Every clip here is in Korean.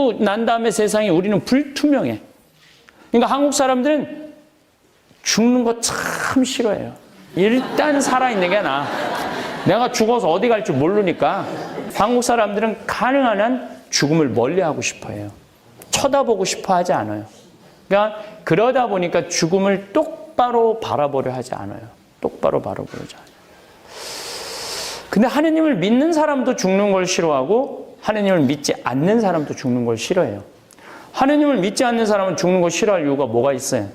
죽고 난 다음에 세상에 우리는 불투명해. 그러니까 한국 사람들은 죽는 거 참 싫어해요. 일단 살아있는 게 나아. 내가 죽어서 어디 갈 줄 모르니까 한국 사람들은 가능한 한 죽음을 멀리하고 싶어 해요. 쳐다보고 싶어 하지 않아요. 그러니까 그러다 보니까 죽음을 똑바로 바라보려 하지 않아요. 똑바로 바라보려지 않아요. 근데 하느님을 믿는 사람도 죽는 걸 싫어하고 하느님을 믿지 않는 사람도 죽는 걸 싫어해요. 하느님을 믿지 않는 사람은 죽는 걸 싫어할 이유가 뭐가 있어요?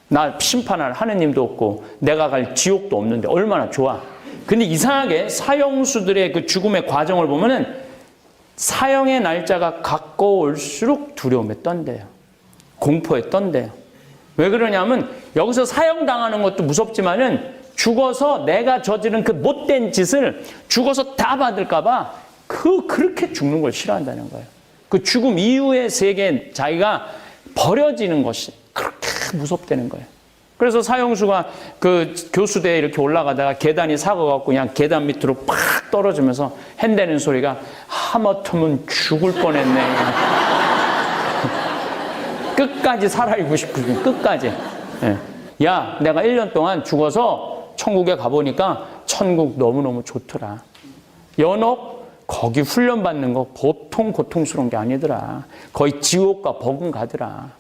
나 심판할 하느님도 없고 내가 갈 지옥도 없는데 얼마나 좋아. 근데 이상하게 사형수들의 그 죽음의 과정을 보면은 사형의 날짜가 가까울수록 두려움에 떤대요. 공포에 떤대요. 왜 그러냐면 여기서 사형당하는 것도 무섭지만은 죽어서 내가 저지른 그 못된 짓을 죽어서 다 받을까 봐 그렇게 죽는 걸 싫어한다는 거예요. 그 죽음 이후의 세계 자기가 버려지는 것이 그렇게 무섭다는 거예요. 그래서 사형수가 그 교수대에 이렇게 올라가다가 계단이 사고갖고 그냥 계단 밑으로 팍 떨어지면서 핸대는 소리가 하마터면 죽을 뻔했네. 끝까지 살아있고 싶거든. 끝까지. 예. 야, 내가 1년 동안 죽어서 천국에 가보니까 천국 너무너무 좋더라. 연옥 거기 훈련받는 거 보통 고통스러운 게 아니더라. 거의 지옥과 버금 가더라.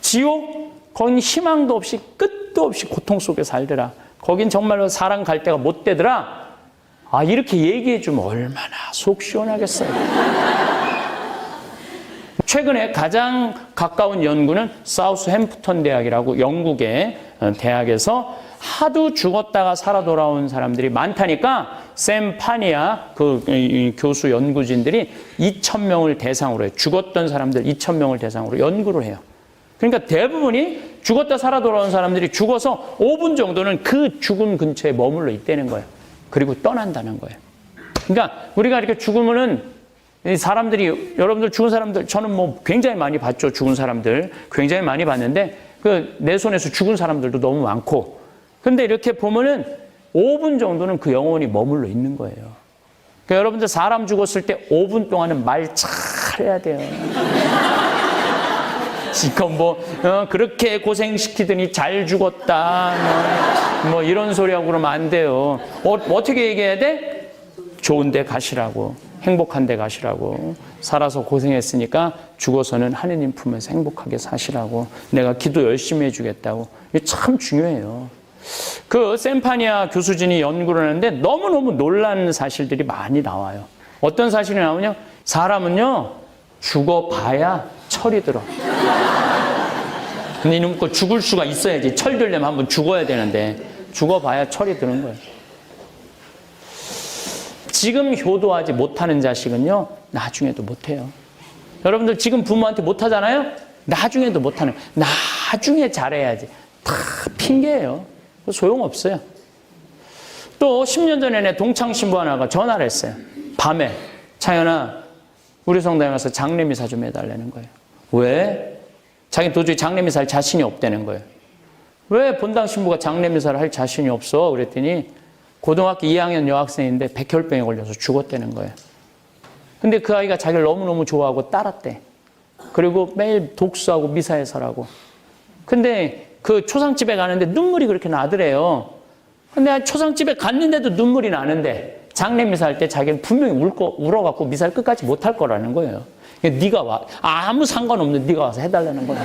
지옥? 거긴 희망도 없이 끝도 없이 고통 속에 살더라. 거긴 정말로 사람 갈 데가 못 되더라. 아, 이렇게 얘기해주면 얼마나 속 시원하겠어요. 최근에 가장 가까운 연구는 사우스햄프턴 대학이라고 영국의 대학에서 하도 죽었다가 살아 돌아온 사람들이 많다니까 샘 파니아 그 교수 연구진들이 2,000명을 대상으로 해요. 죽었던 사람들 2,000명을 대상으로 연구를 해요. 그러니까 대부분이 죽었다 살아 돌아온 사람들이 죽어서 5분 정도는 그 죽음 근처에 머물러 있다는 거예요. 그리고 떠난다는 거예요. 그러니까 우리가 이렇게 죽으면은 사람들이, 여러분들 죽은 사람들, 저는 뭐 굉장히 많이 봤죠. 죽은 사람들. 굉장히 많이 봤는데, 내 손에서 죽은 사람들도 너무 많고. 근데 이렇게 보면은 5분 정도는 그 영혼이 머물러 있는 거예요. 그러니까 여러분들 사람 죽었을 때 5분 동안은 말 잘해야 돼요. 지금 그렇게 고생시키더니 잘 죽었다. 뭐 이런 소리하고 그러면 안 돼요. 어떻게 얘기해야 돼? 좋은 데 가시라고. 행복한 데 가시라고. 살아서 고생했으니까 죽어서는 하느님 품에서 행복하게 사시라고. 내가 기도 열심히 해주겠다고. 이게 참 중요해요. 그 샘파니아 교수진이 연구를 하는데 너무너무 놀라는 사실들이 많이 나와요. 어떤 사실이 나오냐? 사람은요, 죽어봐야 철이 들어. 근데 이놈 거 죽을 수가 있어야지. 철 들려면 한번 죽어야 되는데 죽어봐야 철이 드는 거예요. 지금 효도하지 못하는 자식은요, 나중에도 못해요. 여러분들 지금 부모한테 못하잖아요? 나중에도 못하는 거예요. 나중에 잘해야지. 다 핑계예요. 소용없어요. 또 10년 전에 내 동창 신부 하나가 전화를 했어요. 밤에. 창현아, 우리 성당에 가서 장례미사 좀 해달라는 거예요. 왜? 자기 도저히 장례미사 할 자신이 없다는 거예요. 왜 본당 신부가 장례미사를 할 자신이 없어? 그랬더니 고등학교 2학년 여학생인데 백혈병에 걸려서 죽었다는 거예요. 근데 그 아이가 자기를 너무너무 좋아하고 따랐대. 그리고 매일 독수하고 미사해서라고. 근데 그 초상집에 가는데 눈물이 그렇게 나더래요. 근데 초상집에 갔는데도 눈물이 나는데 장례미사 할 때 자기는 분명히 울어갖고 미사를 끝까지 못할 거라는 거예요. 네가 와. 아무 상관없는 네가 와서 해달라는 거야.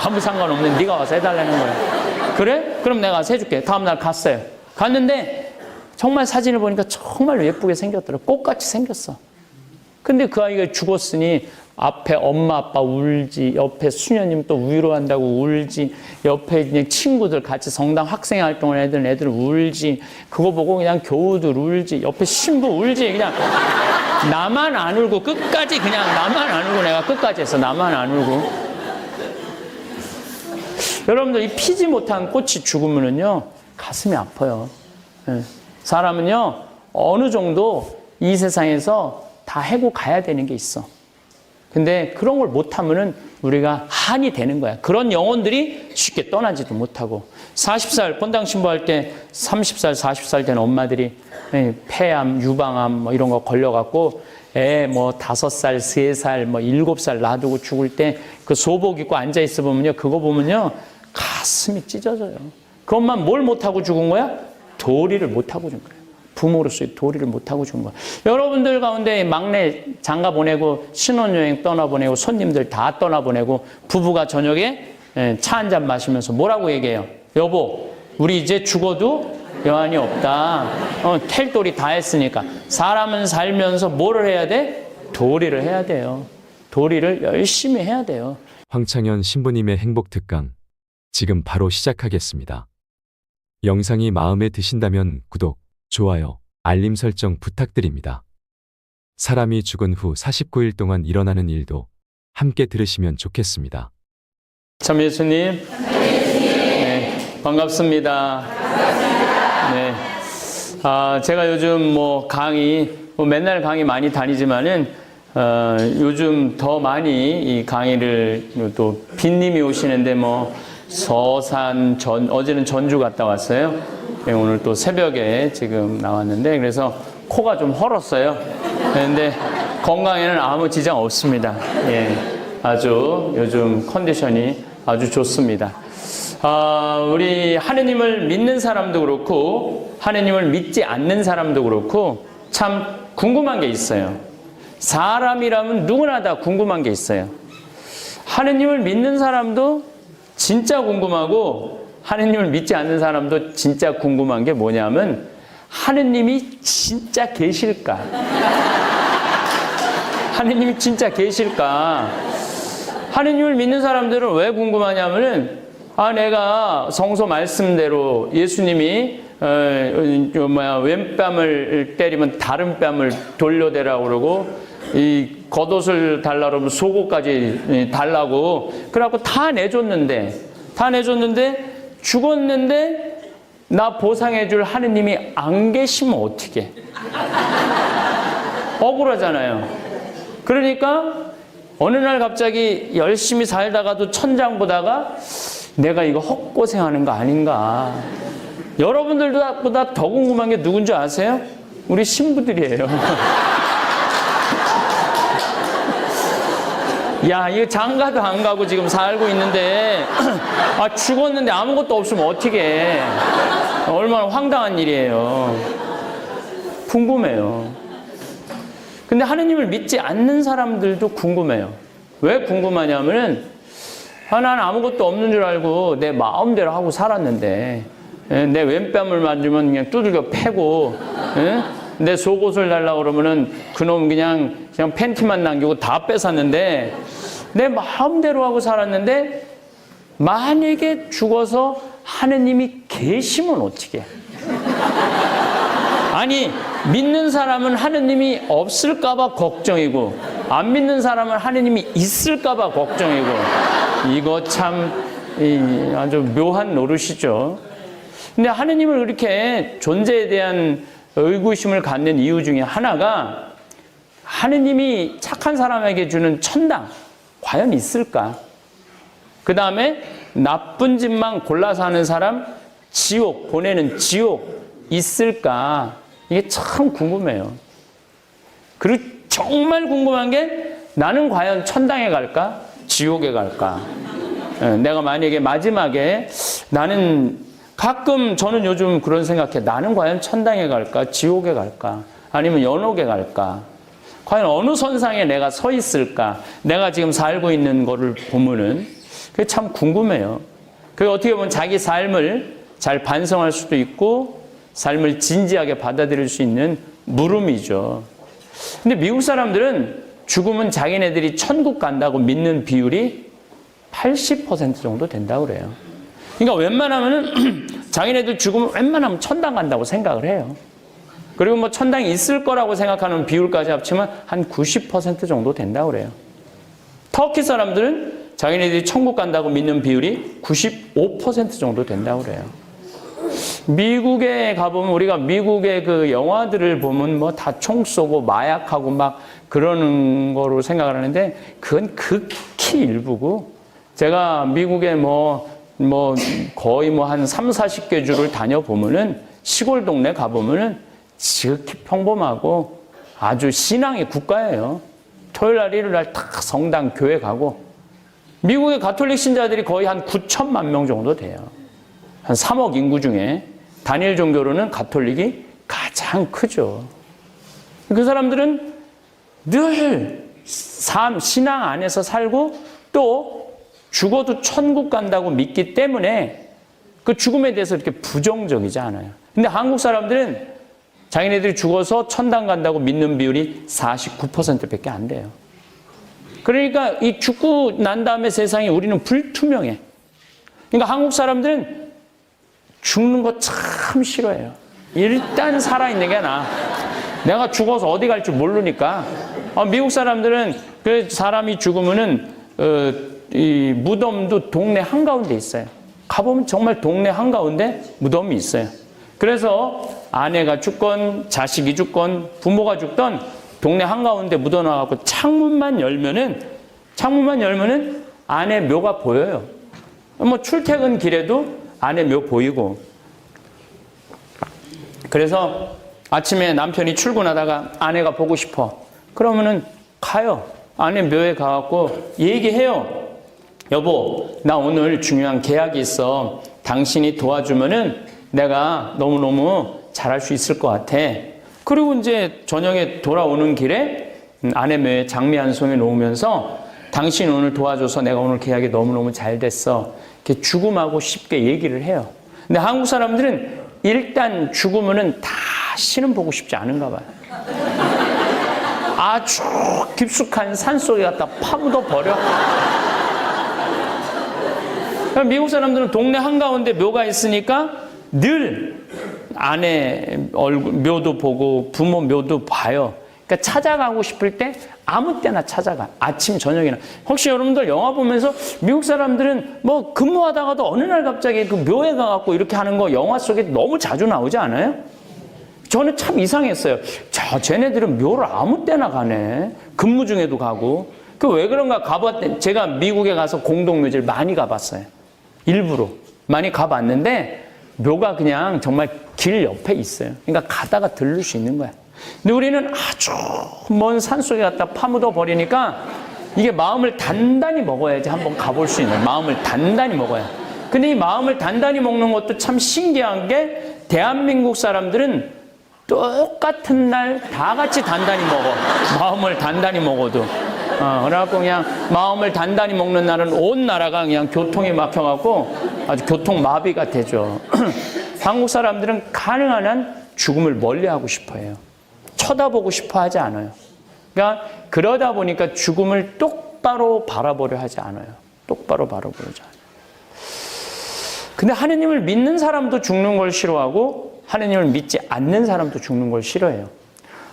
아무 상관없는 네가 와서 해달라는 거야. 그래? 그럼 내가 와서 해줄게. 다음날 갔어요. 갔는데 정말 사진을 보니까 정말 예쁘게 생겼더라. 꽃같이 생겼어. 근데 그 아이가 죽었으니 앞에 엄마 아빠 울지, 옆에 수녀님 또 위로한다고 울지, 옆에 그냥 친구들 같이 성당 학생 활동을 하던 애들 울지, 그거 보고 그냥 교우들 울지, 옆에 신부 울지. 그냥 나만 안 울고 끝까지, 그냥 나만 안 울고 내가 끝까지 했어. 나만 안 울고. 여러분들 이 피지 못한 꽃이 죽으면은요 가슴이 아파요. 사람은요 어느 정도 이 세상에서 다 해고 가야 되는 게 있어. 근데 그런 걸 못하면은 우리가 한이 되는 거야. 그런 영혼들이 쉽게 떠나지도 못하고. 40살 본당 신부할 때 30살 40살 된 엄마들이 폐암, 유방암 뭐 이런 거 걸려갖고 애 뭐 5살, 3살, 뭐 7살 놔두고 죽을 때 그 소복 입고 앉아 있어 보면요. 그거 보면요. 가슴이 찢어져요. 그것만 뭘 못하고 죽은 거야? 도리를 못하고 죽은 거예요. 부모로서의 도리를 못하고 죽은 거예요. 여러분들 가운데 막내 장가 보내고 신혼여행 떠나보내고 손님들 다 떠나보내고 부부가 저녁에 차 한잔 마시면서 뭐라고 얘기해요? 여보, 우리 이제 죽어도 여한이 없다. 텔도리 다 했으니까. 사람은 살면서 뭐를 해야 돼? 도리를 해야 돼요. 도리를 열심히 해야 돼요. 황창현 신부님의 행복특강 지금 바로 시작하겠습니다. 영상이 마음에 드신다면 구독, 좋아요, 알림 설정 부탁드립니다. 사람이 죽은 후 49일 동안 일어나는 일도 함께 들으시면 좋겠습니다. 참 예수님, 네, 반갑습니다. 네, 제가 요즘 뭐 강의, 맨날 강의 많이 다니지만은 요즘 더 많이 이 강의를 또 빈님이 오시는데 뭐 서산 어제는 전주 갔다 왔어요. 네, 오늘 또 새벽에 지금 나왔는데 그래서 코가 좀 헐었어요. 그런데 건강에는 아무 지장 없습니다. 예, 아주 요즘 컨디션이 아주 좋습니다. 우리 하느님을 믿는 사람도 그렇고 하느님을 믿지 않는 사람도 그렇고 참 궁금한 게 있어요. 사람이라면 누구나 다 궁금한 게 있어요. 하느님을 믿는 사람도 진짜 궁금하고 하느님을 믿지 않는 사람도 진짜 궁금한 게 뭐냐면 하느님이 진짜 계실까? 하느님이 진짜 계실까? 하느님을 믿는 사람들은 왜 궁금하냐면은 내가 성서 말씀대로 예수님이 왼뺨을 때리면 다른 뺨을 돌려대라고 그러고 이 겉옷을 달라고 그러면 속옷까지 달라고 그래갖고 다 내줬는데 죽었는데 나 보상해줄 하느님이 안 계시면 어떻게? 억울하잖아요. 그러니까 어느 날 갑자기 열심히 살다가도 천장 보다가 내가 이거 헛고생하는 거 아닌가. 여러분들보다 더 궁금한 게 누군지 아세요? 우리 신부들이에요. 야, 이거 장가도 안 가고 지금 살고 있는데 죽었는데 아무것도 없으면 어떻게 해. 얼마나 황당한 일이에요. 궁금해요. 근데 하느님을 믿지 않는 사람들도 궁금해요. 왜 궁금하냐면은 나는 아무것도 없는 줄 알고 내 마음대로 하고 살았는데 내 왼뺨을 만지면 그냥 두들겨 패고 내 속옷을 달라고 그러면은 그놈 그냥 팬티만 남기고 다 뺏었는데 내 마음대로 하고 살았는데 만약에 죽어서 하느님이 계시면 어떻게? 아니 믿는 사람은 하느님이 없을까봐 걱정이고 안 믿는 사람은 하느님이 있을까봐 걱정이고 이거 참 아주 묘한 노릇이죠. 근데 하느님을 그렇게 존재에 대한 의구심을 갖는 이유 중에 하나가 하느님이 착한 사람에게 주는 천당 과연 있을까? 그 다음에 나쁜 짓만 골라서 하는 사람 지옥 보내는 지옥 있을까? 이게 참 궁금해요. 그리고 정말 궁금한 게 나는 과연 천당에 갈까? 지옥에 갈까? 내가 만약에 마지막에 나는 가끔 저는 요즘 그런 생각해. 나는 과연 천당에 갈까? 지옥에 갈까? 아니면 연옥에 갈까? 과연 어느 선상에 내가 서 있을까? 내가 지금 살고 있는 거를 보면은 그게 참 궁금해요. 그게 어떻게 보면 자기 삶을 잘 반성할 수도 있고 삶을 진지하게 받아들일 수 있는 물음이죠. 근데 미국 사람들은 죽으면 자기네들이 천국 간다고 믿는 비율이 80% 정도 된다고 그래요. 그러니까 웬만하면은 자기네들 죽으면 웬만하면 천당 간다고 생각을 해요. 그리고 뭐 천당이 있을 거라고 생각하는 비율까지 합치면 한 90% 정도 된다고 그래요. 터키 사람들은 자기네들이 천국 간다고 믿는 비율이 95% 정도 된다고 그래요. 미국에 가보면 우리가 미국의 그 영화들을 보면 뭐 다 총 쏘고 마약하고 막 그러는 거로 생각을 하는데 그건 극히 일부고 제가 미국에 거의 한 3, 40개 주를 다녀보면은 시골 동네 가보면은 지극히 평범하고 아주 신앙의 국가예요. 토요일 날, 일요일 날 딱 성당 교회 가고, 미국의 가톨릭 신자들이 거의 한 9천만 명 정도 돼요. 한 3억 인구 중에 단일 종교로는 가톨릭이 가장 크죠. 그 사람들은 늘 신앙 안에서 살고 또 죽어도 천국 간다고 믿기 때문에 그 죽음에 대해서 이렇게 부정적이지 않아요. 근데 한국 사람들은 자기네들이 죽어서 천당 간다고 믿는 비율이 49%밖에 안 돼요. 그러니까 이 죽고 난 다음에 세상에 우리는 불투명해. 그러니까 한국 사람들은 죽는 거 참 싫어해요. 일단 살아있는 게 나아. 내가 죽어서 어디 갈 줄 모르니까. 미국 사람들은 그 사람이 죽으면은 이 무덤도 동네 한가운데 있어요. 가보면 정말 동네 한가운데 무덤이 있어요. 그래서 아내가 죽건 자식이 죽건 부모가 죽던 동네 한가운데 묻어놔갖고 창문만 열면은 아내 묘가 보여요. 뭐 출퇴근 길에도 아내 묘 보이고. 그래서 아침에 남편이 출근하다가 아내가 보고 싶어. 그러면은 가요. 아내 묘에 가갖고 얘기해요. 여보, 나 오늘 중요한 계약이 있어. 당신이 도와주면은 내가 너무너무 잘할 수 있을 것 같아. 그리고 이제 저녁에 돌아오는 길에 아내 묘에 장미 한 송이 놓으면서 당신 오늘 도와줘서 내가 오늘 계약이 너무너무 잘 됐어. 이렇게 죽음하고 쉽게 얘기를 해요. 근데 한국 사람들은 일단 죽으면은 다시는 보고 싶지 않은가 봐요. 아주 깊숙한 산속에 갖다 파묻어 버려. 미국 사람들은 동네 한가운데 묘가 있으니까 늘 아내 얼굴 묘도 보고 부모 묘도 봐요. 그러니까 찾아가고 싶을 때 아무 때나 찾아가. 아침 저녁이나. 혹시 여러분들 영화 보면서 미국 사람들은 뭐 근무하다가도 어느 날 갑자기 그 묘에 가갖고 이렇게 하는 거 영화 속에 너무 자주 나오지 않아요? 저는 참 이상했어요. 쟤네들은 묘를 아무 때나 가네. 근무 중에도 가고. 그 왜 그런가 제가 미국에 가서 공동묘지를 많이 가봤어요. 일부러. 많이 가봤는데 묘가 그냥 정말 길 옆에 있어요. 그러니까 가다가 들를 수 있는 거야. 근데 우리는 아주 먼 산속에 갖다 파묻어 버리니까 이게 마음을 단단히 먹어야지 한번 가볼 수 있는, 마음을 단단히 먹어야. 근데 이 마음을 단단히 먹는 것도 참 신기한 게 대한민국 사람들은 똑같은 날 다 같이 단단히 먹어. 마음을 단단히 먹어도. 그래갖고 그냥 마음을 단단히 먹는 날은 온 나라가 그냥 교통이 막혀갖고 아주 교통마비가 되죠. 한국 사람들은 가능한 한 죽음을 멀리하고 싶어해요. 쳐다보고 싶어 하지 않아요. 그러니까 그러다 보니까 죽음을 똑바로 바라보려 하지 않아요. 똑바로 바라보려지 않아요. 근데 하느님을 믿는 사람도 죽는 걸 싫어하고 하느님을 믿지 않는 사람도 죽는 걸 싫어해요.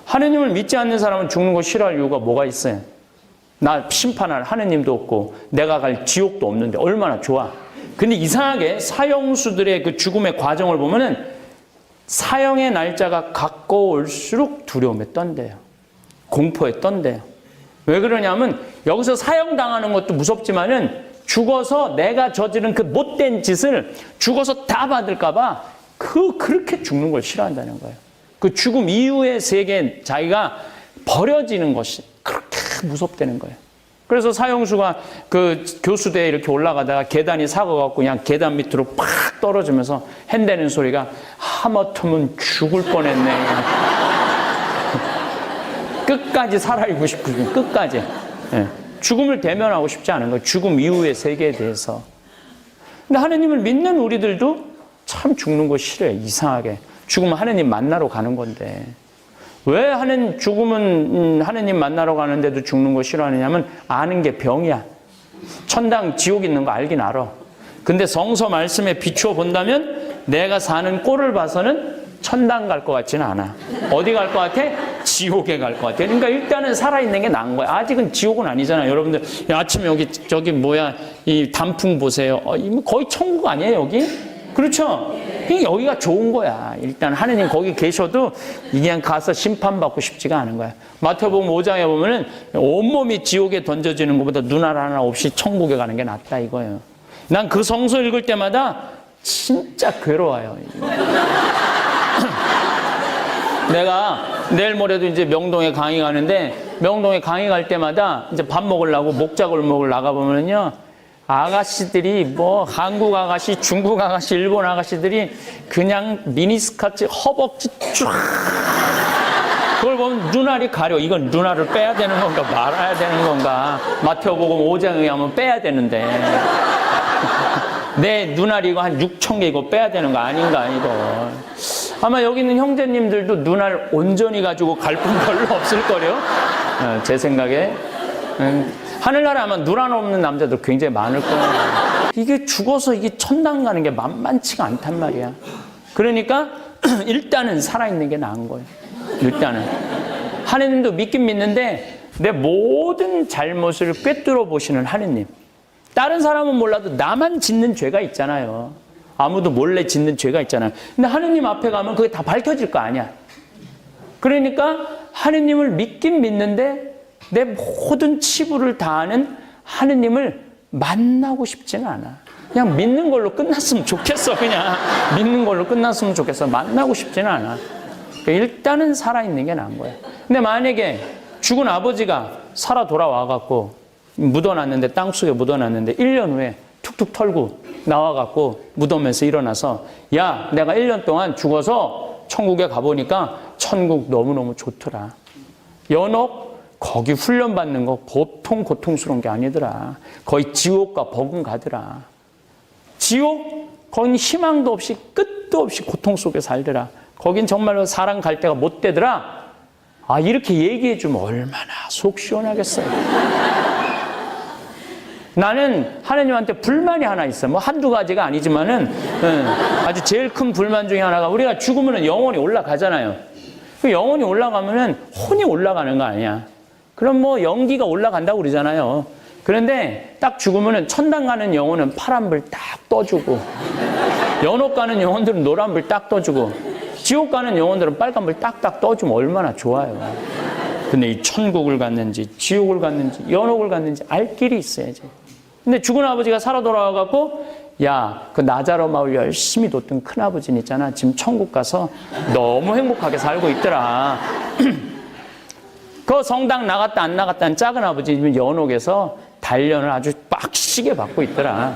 하느님을 믿지 않는 사람은 죽는 걸 싫어할 이유가 뭐가 있어요? 나 심판할 하느님도 없고 내가 갈 지옥도 없는데 얼마나 좋아. 근데 이상하게 사형수들의 그 죽음의 과정을 보면은 사형의 날짜가 가까울수록 두려움에 떤대요. 공포에 떤대요. 왜 그러냐면 여기서 사형당하는 것도 무섭지만은 죽어서 내가 저지른 그 못된 짓을 죽어서 다 받을까봐 그렇게 죽는 걸 싫어한다는 거예요. 그 죽음 이후의 세계 자기가 버려지는 것이 그렇게 무섭다는 거예요. 그래서 사형수가 그 교수대에 이렇게 올라가다가 계단이 사고갖고 그냥 계단 밑으로 팍 떨어지면서 핸대는 소리가 하마터면 죽을 뻔했네. 끝까지 살아있고 싶고 끝까지. 네. 죽음을 대면하고 싶지 않은 거예요. 죽음 이후의 세계에 대해서. 근데 하느님을 믿는 우리들도 참 죽는 거 싫어요. 이상하게. 죽으면 하느님 만나러 가는 건데. 왜 죽음은 하느님 만나러 가는데도 죽는 거 싫어하느냐면 아는 게 병이야. 천당 지옥 있는 거 알긴 알아. 근데 성서 말씀에 비추어 본다면 내가 사는 꼴을 봐서는 천당 갈 것 같지는 않아. 어디 갈 것 같아? 지옥에 갈 것 같아. 그러니까 일단은 살아있는 게 나은 거야. 아직은 지옥은 아니잖아. 여러분들 아침에 이 단풍 보세요. 거의 천국 아니에요 여기? 그렇죠? 여기가 좋은 거야. 일단 하느님 거기 계셔도 그냥 가서 심판받고 싶지가 않은 거야. 마태복음 5장에 보면은 온몸이 지옥에 던져지는 것보다 눈알 하나 없이 천국에 가는 게 낫다 이거예요. 난 그 성서 읽을 때마다 진짜 괴로워요. 내가 내일 모레도 이제 명동에 강의 가는데 명동에 강의 갈 때마다 이제 밥 먹으려고 목자골목을 나가보면요. 아가씨들이 뭐 한국 아가씨, 중국 아가씨, 일본 아가씨들이 그냥 미니스커트, 허벅지 쫙 그걸 보면 눈알이 가려. 이건 눈알을 빼야 되는 건가 말아야 되는 건가. 마태복음 5장에 의하면 빼야 되는데 내 눈알이 이거 한 6천 개 이거 빼야 되는 거 아닌가 이거. 아마 여기 있는 형제님들도 눈알 온전히 가지고 갈 분 별로 없을걸요. 제 생각에. 하늘나라에 아마 눈알 없는 남자들 굉장히 많을 거예요. 이게 죽어서 이게 천당 가는 게 만만치가 않단 말이야. 그러니까 일단은 살아있는 게 나은 거예요. 일단은. 하느님도 믿긴 믿는데 내 모든 잘못을 꿰뚫어 보시는 하느님. 다른 사람은 몰라도 나만 짓는 죄가 있잖아요. 아무도 몰래 짓는 죄가 있잖아요. 근데 하느님 앞에 가면 그게 다 밝혀질 거 아니야. 그러니까 하느님을 믿긴 믿는데 내 모든 치부를 다하는 하느님을 만나고 싶지는 않아. 그냥 믿는 걸로 끝났으면 좋겠어. 그냥 믿는 걸로 끝났으면 좋겠어. 만나고 싶지는 않아. 그러니까 일단은 살아있는 게 나은 거야. 근데 만약에 죽은 아버지가 살아 돌아와갖고 묻어놨는데 땅속에 묻어놨는데 1년 후에 툭툭 털고 나와갖고 무덤에서 일어나서 야 내가 1년 동안 죽어서 천국에 가보니까 천국 너무너무 좋더라. 연옥 거기 훈련받는 거 보통 고통스러운 게 아니더라. 거의 지옥과 버금 가더라. 지옥 거긴 희망도 없이 끝도 없이 고통 속에 살더라. 거긴 정말로 사람 갈 데가 못 되더라. 아 이렇게 얘기해 주면 얼마나 속 시원하겠어요. 나는 하나님한테 불만이 하나 있어. 뭐 한두 가지가 아니지만은 아주 제일 큰 불만 중에 하나가 우리가 죽으면 영혼이 올라가잖아요. 그 영혼이 올라가면은 혼이 올라가는 거 아니야. 그럼 뭐 연기가 올라간다고 그러잖아요. 그런데 딱 죽으면은 천당 가는 영혼은 파란불 딱 떠주고 연옥 가는 영혼들은 노란불 딱 떠주고 지옥 가는 영혼들은 빨간불 딱딱 떠주면 얼마나 좋아요. 근데 이 천국을 갔는지 지옥을 갔는지 연옥을 갔는지 알 길이 있어야지. 근데 죽은 아버지가 살아 돌아와갖고 야, 그 나자로 마을 열심히 돕던 큰아버지는 있잖아. 지금 천국 가서 너무 행복하게 살고 있더라. 그 성당 나갔다 안 나갔다는 작은 아버지는 연옥에서 단련을 아주 빡시게 받고 있더라.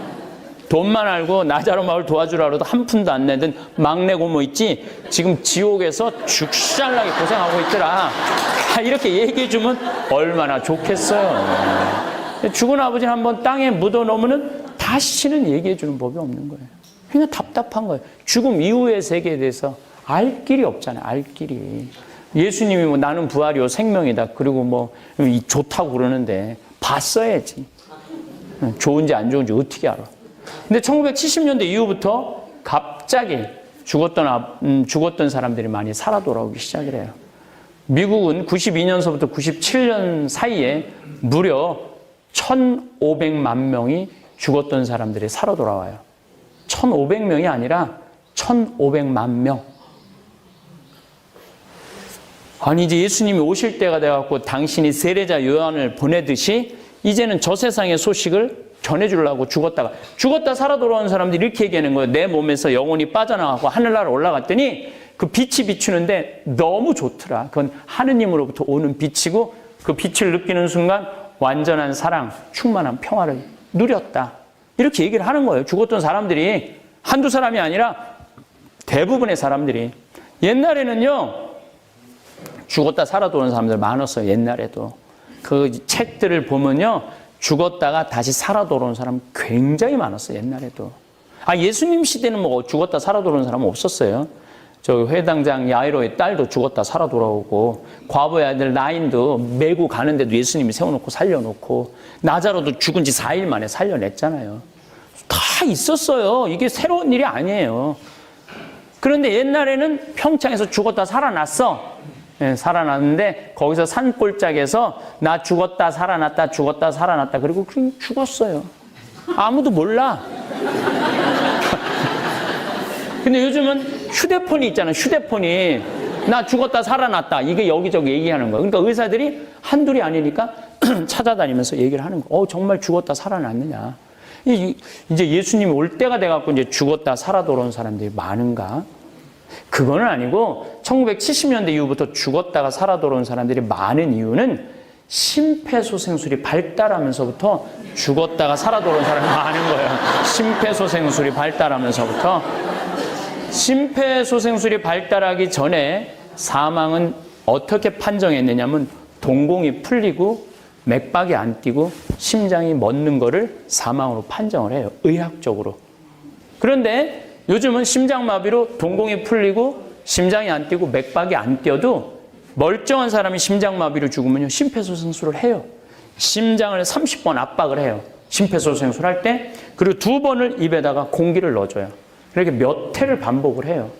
돈만 알고 나자로 마을 도와주라 그래도 한 푼도 안 내던 막내 고모 있지? 지금 지옥에서 죽살나게 고생하고 있더라. 이렇게 얘기해주면 얼마나 좋겠어요. 죽은 아버지는 한번 땅에 묻어놓으면 다시는 얘기해주는 법이 없는 거예요. 그냥 답답한 거예요. 죽음 이후의 세계에 대해서 알 길이 없잖아요. 알 길이. 예수님이 뭐 나는 부활이요 생명이다. 그리고 뭐 좋다고 그러는데 봤어야지. 좋은지 안 좋은지 어떻게 알아. 근데 1970년대 이후부터 갑자기 죽었던 사람들이 많이 살아 돌아오기 시작을 해요. 미국은 92년서부터 97년 사이에 무려 1,500만 명이 죽었던 사람들이 살아 돌아와요. 1,500명이 아니라 1,500만 명. 아니 이제 예수님이 오실 때가 돼갖고 당신이 세례자 요한을 보내듯이 이제는 저 세상의 소식을 전해주려고 죽었다 살아 돌아온 사람들이 이렇게 얘기하는 거예요. 내 몸에서 영혼이 빠져나가고 하늘나라 올라갔더니 그 빛이 비추는데 너무 좋더라. 그건 하느님으로부터 오는 빛이고 그 빛을 느끼는 순간 완전한 사랑, 충만한 평화를 누렸다. 이렇게 얘기를 하는 거예요. 죽었던 사람들이 한두 사람이 아니라 대부분의 사람들이. 옛날에는요. 죽었다 살아 돌아온 사람들 많았어요. 옛날에도. 그 책들을 보면요. 죽었다가 다시 살아 돌아온 사람 굉장히 많았어요. 옛날에도. 예수님 시대는 뭐 죽었다 살아 돌아온 사람은 없었어요. 저 회당장 야이로의 딸도 죽었다 살아 돌아오고 과부의 아들 나인도 메고 가는데도 예수님이 세워놓고 살려놓고 나자로도 죽은 지 4일 만에 살려냈잖아요. 다 있었어요. 이게 새로운 일이 아니에요. 그런데 옛날에는 평창에서 죽었다 살아났어. 네, 살아났는데 거기서 산골짜기에서 나 죽었다 살아났다 죽었다 살아났다 그리고 그냥 죽었어요. 아무도 몰라. 근데 요즘은 휴대폰이 있잖아. 휴대폰이 나 죽었다 살아났다 이게 여기저기 얘기하는 거야. 그러니까 의사들이 한둘이 아니니까 찾아다니면서 얘기를 하는 거야. 정말 죽었다 살아났느냐. 이제 예수님이 올 때가 돼갖고 이제 죽었다 살아 돌아온 사람들이 많은가. 그거는 아니고 1970년대 이후부터 죽었다가 살아 돌아온 사람들이 많은 이유는 심폐소생술이 발달하면서부터 죽었다가 살아 돌아온 사람이 많은 거예요. 심폐소생술이 발달하면서부터. 심폐소생술이 발달하기 전에 사망은 어떻게 판정했느냐면 동공이 풀리고 맥박이 안 뛰고 심장이 멎는 거를 사망으로 판정을 해요. 의학적으로. 그런데 요즘은 심장마비로 동공이 풀리고 심장이 안 뛰고 맥박이 안 뛰어도 멀쩡한 사람이 심장마비로 죽으면요, 심폐소생술을 해요. 심장을 30번 압박을 해요. 심폐소생술 할 때. 그리고 2번을 입에다가 공기를 넣어줘요. 이렇게 몇 회를 반복을 해요.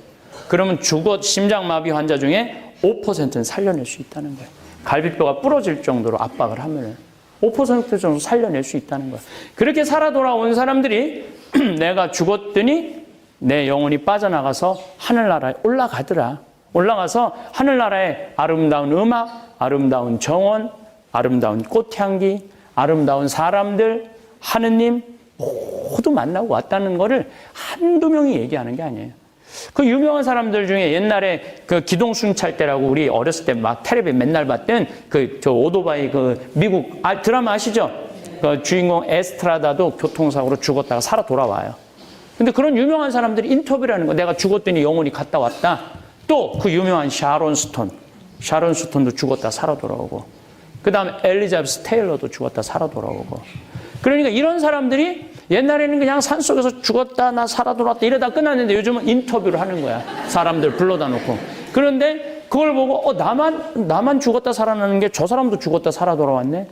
그러면 심장마비 환자 중에 5%는 살려낼 수 있다는 거예요. 갈비뼈가 부러질 정도로 압박을 하면 5% 정도 살려낼 수 있다는 거예요. 그렇게 살아 돌아온 사람들이 내가 죽었더니 내 영혼이 빠져나가서 하늘나라에 올라가더라. 올라가서 하늘나라의 아름다운 음악, 아름다운 정원, 아름다운 꽃향기, 아름다운 사람들, 하느님 모두 만나고 왔다는 거를 한두 명이 얘기하는 게 아니에요. 그 유명한 사람들 중에 옛날에 그 기동순찰 때라고 우리 어렸을 때 막 텔레비 맨날 봤던 저 오토바이 미국 드라마 아시죠? 그 주인공 에스트라다도 교통사고로 죽었다가 살아 돌아와요. 근데 그런 유명한 사람들이 인터뷰라는 거, 내가 죽었더니 영혼이 갔다 왔다. 또 그 유명한 샤론 스톤도 죽었다 살아 돌아오고, 그 다음에 엘리자베스 테일러도 죽었다 살아 돌아오고. 그러니까 이런 사람들이 옛날에는 그냥 산속에서 죽었다 나 살아 돌아왔다 이러다 끝났는데 요즘은 인터뷰를 하는 거야. 사람들 불러다 놓고. 그런데 그걸 보고 나만 죽었다 살아나는 게 저 사람도 죽었다 살아 돌아왔네.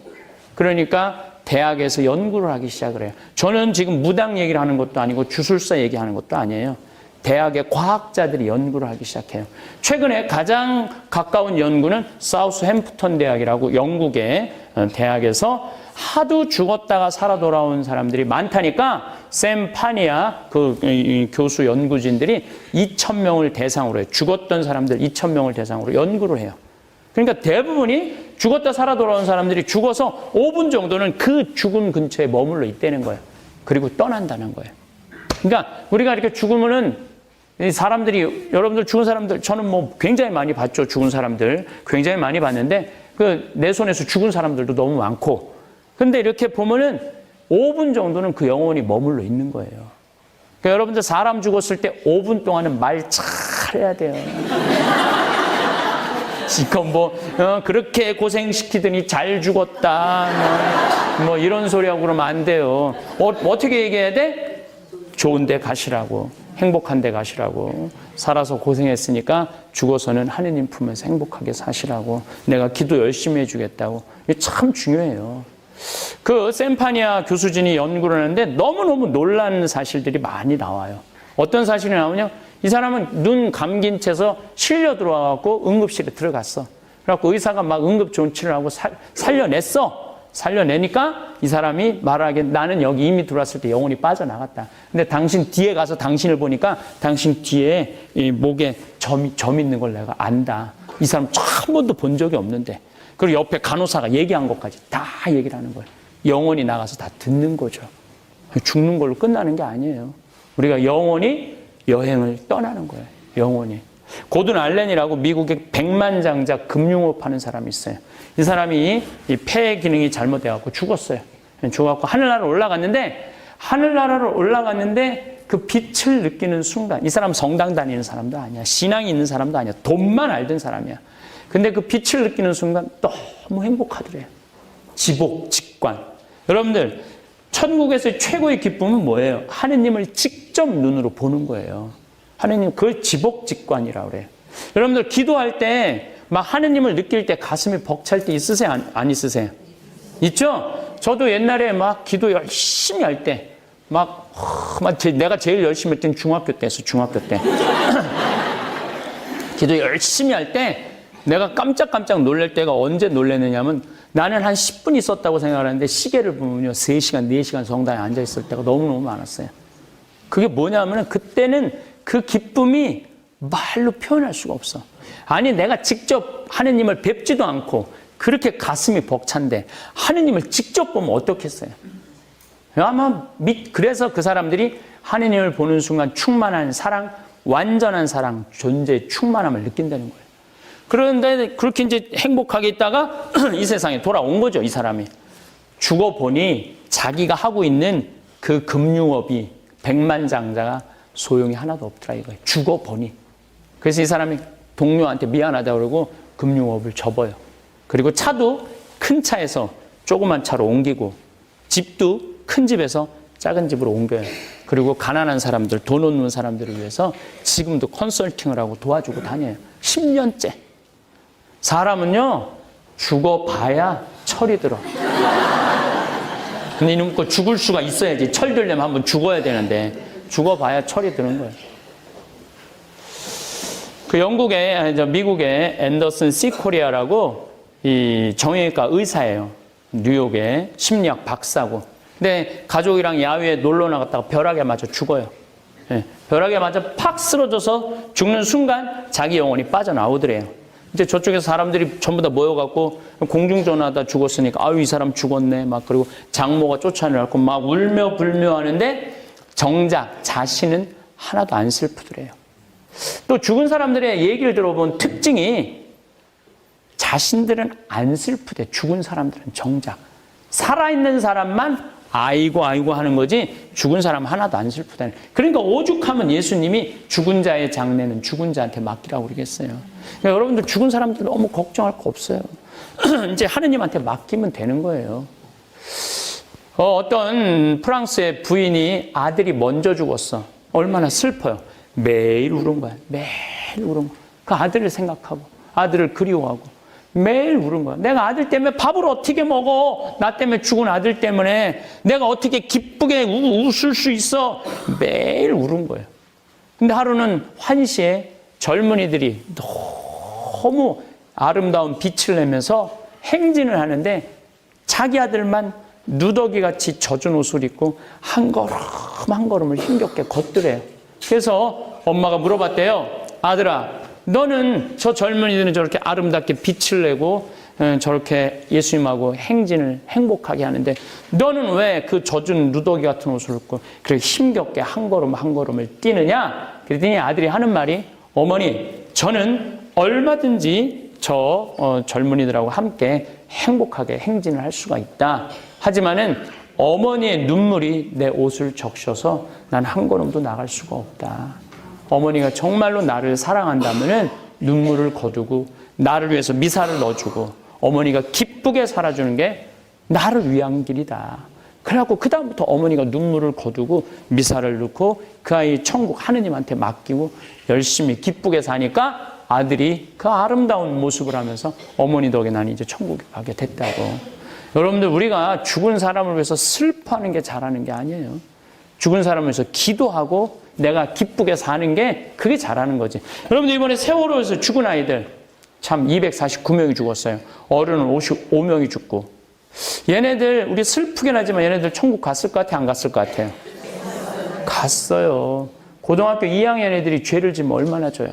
그러니까 대학에서 연구를 하기 시작을 해요. 저는 지금 무당 얘기를 하는 것도 아니고 주술사 얘기하는 것도 아니에요. 대학의 과학자들이 연구를 하기 시작해요. 최근에 가장 가까운 연구는 사우스햄프턴 대학이라고 영국의 대학에서 하도 죽었다가 살아 돌아온 사람들이 많다니까 샘 파니아 교수 연구진들이 2,000명을 대상으로 해요. 죽었던 사람들 2,000명을 대상으로 연구를 해요. 그러니까 대부분이 죽었다 살아 돌아온 사람들이 죽어서 5분 정도는 그 죽음 근처에 머물러 있다는 거예요. 그리고 떠난다는 거예요. 그러니까 우리가 이렇게 죽으면은 사람들이, 여러분들 죽은 사람들, 저는 뭐 굉장히 많이 봤죠. 죽은 사람들 굉장히 많이 봤는데 내 손에서 죽은 사람들도 너무 많고. 근데 이렇게 보면은 5분 정도는 그 영혼이 머물러 있는 거예요. 그러니까 여러분들 사람 죽었을 때 5분 동안은 말 잘해야 돼요. 지금 그렇게 고생시키더니 잘 죽었다. 뭐 이런 소리하고 그러면 안 돼요. 어떻게 얘기해야 돼? 좋은 데 가시라고. 행복한 데 가시라고. 살아서 고생했으니까 죽어서는 하느님 품에서 행복하게 사시라고. 내가 기도 열심히 해주겠다고. 이게 참 중요해요. 그 샘파니아 교수진이 연구를 하는데 너무너무 놀라는 사실들이 많이 나와요. 어떤 사실이 나오냐? 이 사람은 눈 감긴 채서 실려 들어와갖고 응급실에 들어갔어. 그래갖고 의사가 막 응급조치를 하고 살려냈어. 살려내니까 이 사람이 말하기에 나는 여기 이미 들어왔을 때 영혼이 빠져나갔다. 근데 당신 뒤에 가서 당신을 보니까 당신 뒤에 이 목에 점 있는 걸 내가 안다. 이 사람 한 번도 본 적이 없는데. 그리고 옆에 간호사가 얘기한 것까지 다 얘기를 하는 거예요. 영혼이 나가서 다 듣는 거죠. 죽는 걸로 끝나는 게 아니에요. 우리가 영혼이 여행을 떠나는 거예요. 영혼이. 고든 알렌이라고 미국의 백만장자 금융업 하는 사람이 있어요. 이 사람이 이 폐 기능이 잘못돼갖고 죽었어요. 죽어갖고 하늘나라로 올라갔는데 그 빛을 느끼는 순간, 이 사람 성당 다니는 사람도 아니야. 신앙이 있는 사람도 아니야. 돈만 알던 사람이야. 근데 그 빛을 느끼는 순간 너무 행복하더래요. 지복, 직관. 여러분들, 천국에서의 최고의 기쁨은 뭐예요? 하느님을 직접 눈으로 보는 거예요. 하느님, 그걸 지복직관이라고 그래요. 여러분들, 기도할 때 막 하느님을 느낄 때 가슴이 벅찰 때 있으세요? 안 있으세요? 있죠? 저도 옛날에 막 기도 열심히 할 때 내가 제일 열심히 할 때는 중학교 때였어, 중학교 때. 기도 열심히 할 때 내가 깜짝깜짝 놀랄 때가 언제 놀랐느냐면 나는 한 10분 있었다고 생각하는데 시계를 보면요 3시간, 4시간 성당에 앉아있을 때가 너무너무 많았어요. 그게 뭐냐면 그때는 그 기쁨이 말로 표현할 수가 없어. 아니 내가 직접 하느님을 뵙지도 않고 그렇게 가슴이 벅찬데 하느님을 직접 보면 어떻겠어요? 아마 그래서 그 사람들이 하느님을 보는 순간 충만한 사랑, 완전한 사랑, 존재의 충만함을 느낀다는 거예요. 그런데 그렇게 이제 행복하게 있다가 이 세상에 돌아온 거죠, 이 사람이. 죽어보니 자기가 하고 있는 그 금융업이 백만장자가 소용이 하나도 없더라 이거예요. 죽어보니. 그래서 이 사람이 동료한테 미안하다고 그러고 금융업을 접어요. 그리고 차도 큰 차에서 조그만 차로 옮기고 집도 큰 집에서 작은 집으로 옮겨요. 그리고 가난한 사람들, 돈 없는 사람들을 위해서 지금도 컨설팅을 하고 도와주고 다녀요. 10년째. 사람은요, 죽어봐야 철이 들어. 근데 이놈 거 죽을 수가 있어야지. 철 들려면 한번 죽어야 되는데, 죽어봐야 철이 드는 거예요. 미국의 앤더슨 시코리아라고 이 정형외과 의사예요. 뉴욕의 심리학 박사고. 근데 가족이랑 야외에 놀러 나갔다가 벼락에 맞아 죽어요. 네, 벼락에 맞아 팍 쓰러져서 죽는 순간 자기 영혼이 빠져나오더래요. 이제 저쪽에서 사람들이 전부 다 모여갖고 공중전화하다 죽었으니까 아유 이 사람 죽었네 막 그리고 장모가 쫓아내갖고 막 울며 불며 하는데 정작 자신은 하나도 안 슬프더래요. 또 죽은 사람들의 얘기를 들어본 특징이 자신들은 안 슬프대. 죽은 사람들은 정작. 살아있는 사람만 아이고 아이고 하는 거지 죽은 사람 하나도 안 슬프다는. 그러니까 오죽하면 예수님이 죽은 자의 장례는 죽은 자한테 맡기라고 그러겠어요. 그러니까 여러분들 죽은 사람들 너무 걱정할 거 없어요. 이제 하느님한테 맡기면 되는 거예요. 어떤 프랑스의 부인이 아들이 먼저 죽었어. 얼마나 슬퍼요. 매일 울은 거야. 매일 울은 거야. 그 아들을 생각하고 아들을 그리워하고 매일 울은 거야. 내가 아들 때문에 밥을 어떻게 먹어? 나 때문에 죽은 아들 때문에 내가 어떻게 기쁘게 웃을 수 있어? 매일 울은 거예요. 근데 하루는 환시에 젊은이들이 너무 아름다운 빛을 내면서 행진을 하는데 자기 아들만 누더기같이 젖은 옷을 입고 한 걸음 한 걸음을 힘겹게 걷더래요. 그래서 엄마가 물어봤대요. 아들아, 너는 저 젊은이들은 저렇게 아름답게 빛을 내고 저렇게 예수님하고 행진을 행복하게 하는데 너는 왜 그 젖은 누더기 같은 옷을 입고 그렇게 힘겹게 한 걸음 한 걸음을 뛰느냐? 그랬더니 아들이 하는 말이 어머니, 저는 얼마든지 저 젊은이들하고 함께 행복하게 행진을 할 수가 있다. 하지만은 어머니의 눈물이 내 옷을 적셔서 난 한 걸음도 나갈 수가 없다. 어머니가 정말로 나를 사랑한다면은 눈물을 거두고 나를 위해서 미사를 넣어주고 어머니가 기쁘게 살아주는 게 나를 위한 길이다. 그래갖고 그 다음부터 어머니가 눈물을 거두고 미사를 넣고 그 아이 천국 하느님한테 맡기고 열심히 기쁘게 사니까 아들이 그 아름다운 모습을 하면서 어머니 덕에 난 이제 천국에 가게 됐다고. 여러분들 우리가 죽은 사람을 위해서 슬퍼하는 게 잘하는 게 아니에요. 죽은 사람을 위해서 기도하고 내가 기쁘게 사는 게 그게 잘하는 거지. 여러분들 이번에 세월호에서 죽은 아이들 참 249명이 죽었어요. 어른은 55명이 죽고. 얘네들 우리 슬프긴 하지만 얘네들 천국 갔을 것 같아 안 갔을 것 같아요? 갔어요. 고등학교 2학년 애들이 죄를 지면 얼마나 져요?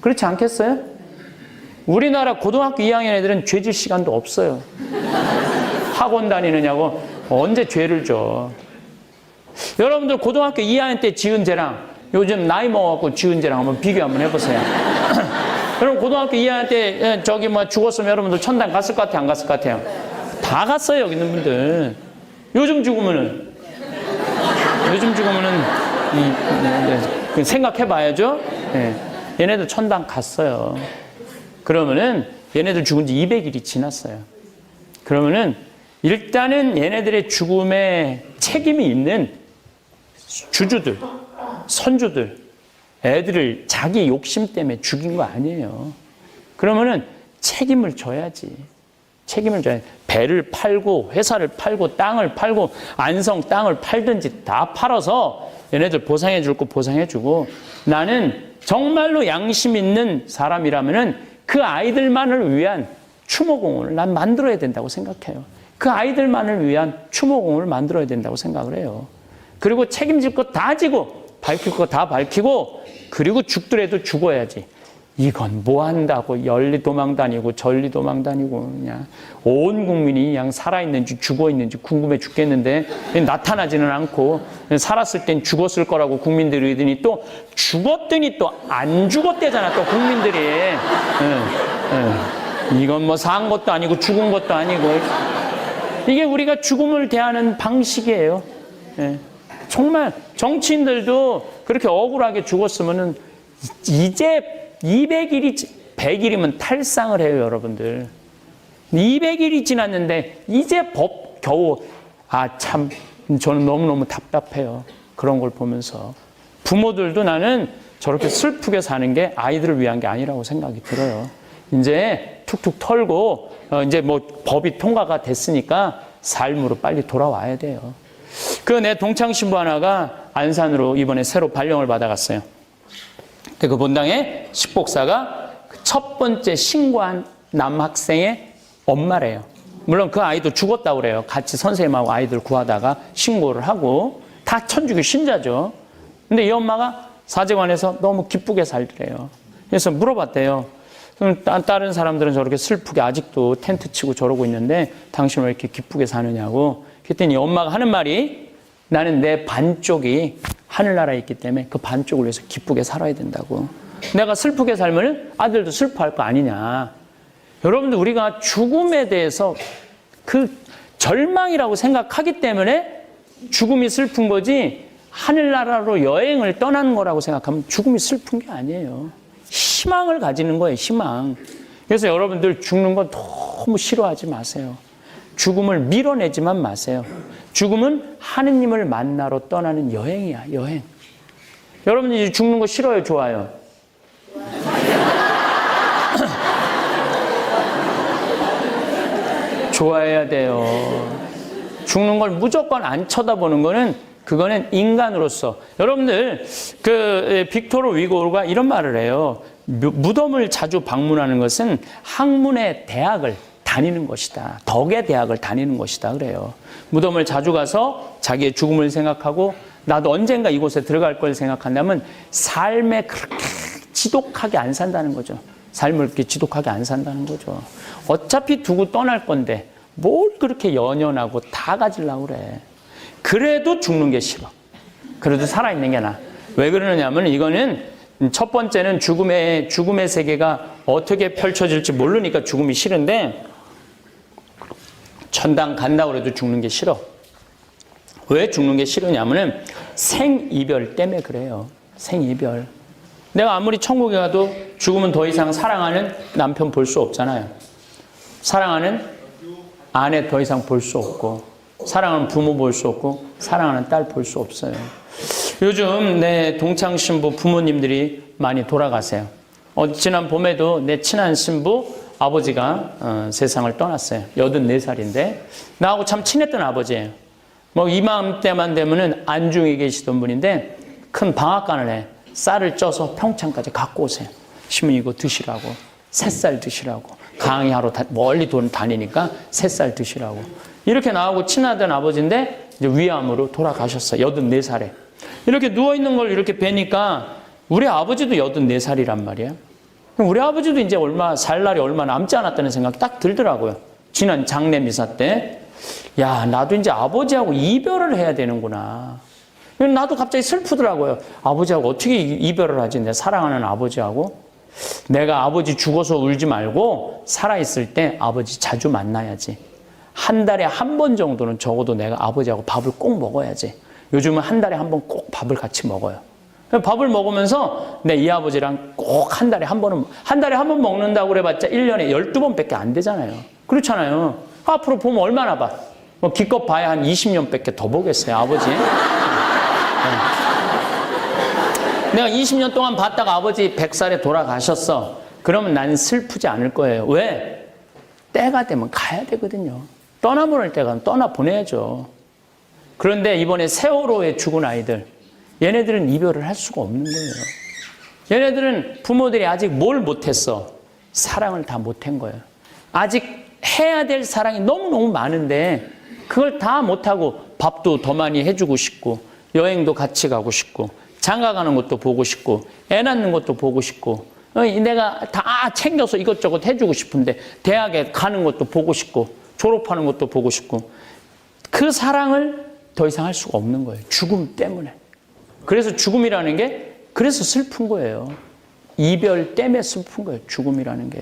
그렇지 않겠어요? 우리나라 고등학교 2학년 애들은 죄질 시간도 없어요. 학원 다니느냐고 언제 죄를 져. 여러분들 고등학교 2학년 때 지은 죄랑 요즘 나이 먹어갖고 지은 죄랑 한번 비교 한번 해보세요. 여러분 고등학교 2학년 때 저기 뭐 죽었으면 여러분들 천당 갔을 것 같아요? 안 갔을 것 같아요? 다 갔어요 여기 있는 분들. 요즘 죽으면은 생각해봐야죠. 네. 얘네들 천당 갔어요. 그러면은 얘네들 죽은 지 200일이 지났어요. 그러면은 일단은 얘네들의 죽음에 책임이 있는 주주들, 선주들, 애들을 자기 욕심 때문에 죽인 거 아니에요. 그러면은 책임을 져야지. 책임을 져야지. 배를 팔고 회사를 팔고 땅을 팔고 안성 땅을 팔든지 다 팔아서 얘네들 보상해 줄 거 보상해 주고 나는 정말로 양심 있는 사람이라면은 그 아이들만을 위한 추모공원을 난 만들어야 된다고 생각해요. 그 아이들만을 위한 추모공원을 만들어야 된다고 생각을 해요. 그리고 책임질 것 다 지고 밝힐 것 다 밝히고 그리고 죽더라도 죽어야지. 이건 뭐 한다고 열리 도망 다니고 절리 도망 다니고 그냥 온 국민이 그냥 살아있는지 죽어있는지 궁금해 죽겠는데 나타나지는 않고 살았을 땐 죽었을 거라고 국민들이 의더니 또 죽었더니 또 안 죽었대잖아 또 국민들이. 이건 뭐 산 것도 아니고 죽은 것도 아니고 이게 우리가 죽음을 대하는 방식이에요. 정말 정치인들도 그렇게 억울하게 죽었으면은 이제 200일이 100일이면 탈상을 해요, 여러분들. 200일이 지났는데 이제 법 겨우 참 저는 너무너무 답답해요. 그런 걸 보면서 부모들도 나는 저렇게 슬프게 사는 게 아이들을 위한 게 아니라고 생각이 들어요. 이제 툭툭 털고 이제 뭐 법이 통과가 됐으니까 삶으로 빨리 돌아와야 돼요. 그 내 동창 신부 하나가 안산으로 이번에 새로 발령을 받아갔어요. 근데 그 본당에 식복사가 첫 번째 신고한 남학생의 엄마래요. 물론 그 아이도 죽었다고 그래요. 같이 선생님하고 아이들 구하다가 신고를 하고 다 천주교 신자죠. 근데 이 엄마가 사제관에서 너무 기쁘게 살더래요. 그래서 물어봤대요. 그럼 다른 사람들은 저렇게 슬프게 아직도 텐트 치고 저러고 있는데 당신은 왜 이렇게 기쁘게 사느냐고. 그랬더니 엄마가 하는 말이 나는 내 반쪽이 하늘나라에 있기 때문에 그 반쪽을 위해서 기쁘게 살아야 된다고. 내가 슬프게 살면 아들도 슬퍼할 거 아니냐. 여러분들 우리가 죽음에 대해서 그 절망이라고 생각하기 때문에 죽음이 슬픈 거지 하늘나라로 여행을 떠나는 거라고 생각하면 죽음이 슬픈 게 아니에요. 희망을 가지는 거예요. 희망. 그래서 여러분들 죽는 거 너무 싫어하지 마세요. 죽음을 밀어내지만 마세요. 죽음은 하느님을 만나러 떠나는 여행이야. 여행. 여러분들이 죽는 거 싫어요? 좋아요? 좋아해야 돼요. 죽는 걸 무조건 안 쳐다보는 거는 그거는 인간으로서. 여러분들 그 빅토르 위고르가 이런 말을 해요. 무덤을 자주 방문하는 것은 학문의 대학을 다니는 것이다. 덕의 대학을 다니는 것이다. 그래요. 무덤을 자주 가서 자기의 죽음을 생각하고 나도 언젠가 이곳에 들어갈 걸 생각한다면 삶에 그렇게 지독하게 안 산다는 거죠. 삶을 그렇게 지독하게 안 산다는 거죠. 어차피 두고 떠날 건데 뭘 그렇게 연연하고 다 가지려고 그래. 그래도 죽는 게 싫어. 그래도 살아있는 게 나아. 왜 그러느냐면 이거는 첫 번째는 죽음의 세계가 어떻게 펼쳐질지 모르니까 죽음이 싫은데 천당 간다고 해도 죽는 게 싫어. 왜 죽는 게 싫으냐면은 생이별 때문에 그래요. 생이별. 내가 아무리 천국에 가도 죽으면 더 이상 사랑하는 남편 볼 수 없잖아요. 사랑하는 아내 더 이상 볼 수 없고, 사랑하는 부모 볼 수 없고, 사랑하는 딸 볼 수 없어요. 요즘 내 동창 신부 부모님들이 많이 돌아가세요. 지난 봄에도 내 친한 신부 아버지가 세상을 떠났어요. 84살인데 나하고 참 친했던 아버지예요. 뭐 이맘때만 되면은 안중에 계시던 분인데 큰 방앗간을 해. 쌀을 쪄서 평창까지 갖고 오세요. 시몬 이거 드시라고. 새쌀 드시라고. 강의하러 멀리 다니니까 새쌀 드시라고. 이렇게 나하고 친하던 아버지인데 이제 위암으로 돌아가셨어요. 84살에. 이렇게 누워있는 걸 이렇게 뵈니까 우리 아버지도 84살이란 말이에요. 우리 아버지도 이제 살 날이 얼마 남지 않았다는 생각이 딱 들더라고요. 지난 장례 미사 때. 야, 나도 이제 아버지하고 이별을 해야 되는구나. 나도 갑자기 슬프더라고요. 아버지하고 어떻게 이별을 하지? 내 사랑하는 아버지하고. 내가 아버지 죽어서 울지 말고 살아있을 때 아버지 자주 만나야지. 한 달에 한 번 정도는 적어도 내가 아버지하고 밥을 꼭 먹어야지. 요즘은 한 달에 한 번 꼭 밥을 같이 먹어요. 밥을 먹으면서 내 이 아버지랑 꼭 한 달에 한 번 먹는다고 그래봤자 1년에 12번밖에 안 되잖아요. 그렇잖아요. 앞으로 보면 얼마나 봐. 뭐 기껏 봐야 한 20년밖에 더 보겠어요, 아버지. 내가 20년 동안 봤다가 아버지 100살에 돌아가셨어. 그러면 난 슬프지 않을 거예요. 왜? 때가 되면 가야 되거든요. 떠나보낼 때가 떠나보내야죠. 그런데 이번에 세월호에 죽은 아이들, 얘네들은 이별을 할 수가 없는 거예요. 얘네들은 부모들이 아직 뭘 못했어? 사랑을 다 못한 거예요. 아직 해야 될 사랑이 너무너무 많은데 그걸 다 못하고 밥도 더 많이 해주고 싶고 여행도 같이 가고 싶고 장가 가는 것도 보고 싶고 애 낳는 것도 보고 싶고 내가 다 챙겨서 이것저것 해주고 싶은데 대학에 가는 것도 보고 싶고 졸업하는 것도 보고 싶고 그 사랑을 더 이상 할 수가 없는 거예요. 죽음 때문에. 그래서 죽음이라는 게 그래서 슬픈 거예요. 이별 때문에 슬픈 거예요. 죽음이라는 게.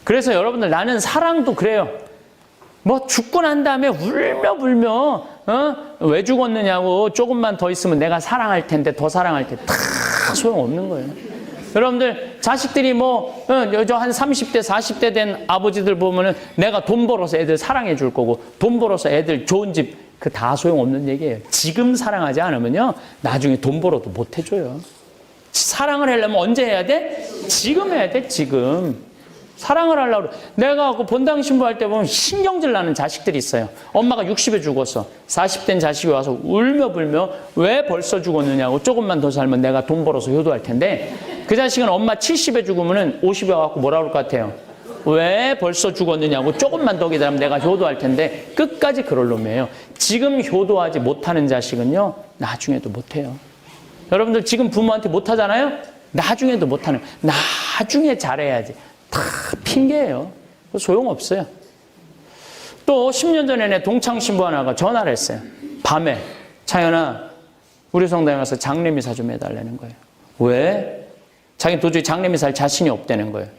그래서 여러분들 나는 사랑도 그래요. 뭐 죽고 난 다음에 울며 왜 죽었느냐고 조금만 더 있으면 내가 사랑할 텐데 더 사랑할 텐데 다 소용없는 거예요. 여러분들 자식들이 뭐 여저 한 30대 40대 된 아버지들 보면은 내가 돈 벌어서 애들 사랑해 줄 거고 돈 벌어서 애들 좋은 집 그 다 소용없는 얘기예요. 지금 사랑하지 않으면요 나중에 돈 벌어도 못 해줘요. 사랑을 하려면 언제 해야 돼? 지금 해야 돼. 지금 사랑을 하려고 내가 그 본당 신부할 때 보면 신경질 나는 자식들이 있어요. 엄마가 60에 죽었어. 40된 자식이 와서 울며 불며 왜 벌써 죽었느냐고 조금만 더 살면 내가 돈 벌어서 효도할 텐데 그 자식은 엄마 70에 죽으면은 50에 와갖고 뭐라 그럴 것 같아요? 왜 벌써 죽었느냐고 조금만 더 기다리면 내가 효도할 텐데 끝까지 그럴 놈이에요. 지금 효도하지 못하는 자식은요 나중에도 못해요. 여러분들 지금 부모한테 못하잖아요? 나중에도 못하는 나중에 잘해야지. 다 핑계예요. 소용없어요. 또 10년 전에 내 동창 신부 하나가 전화를 했어요. 밤에 창현아 우리 성당에 가서 장례미사 좀 해달라는 거예요. 왜? 자기 도저히 장례미사 할 자신이 없다는 거예요.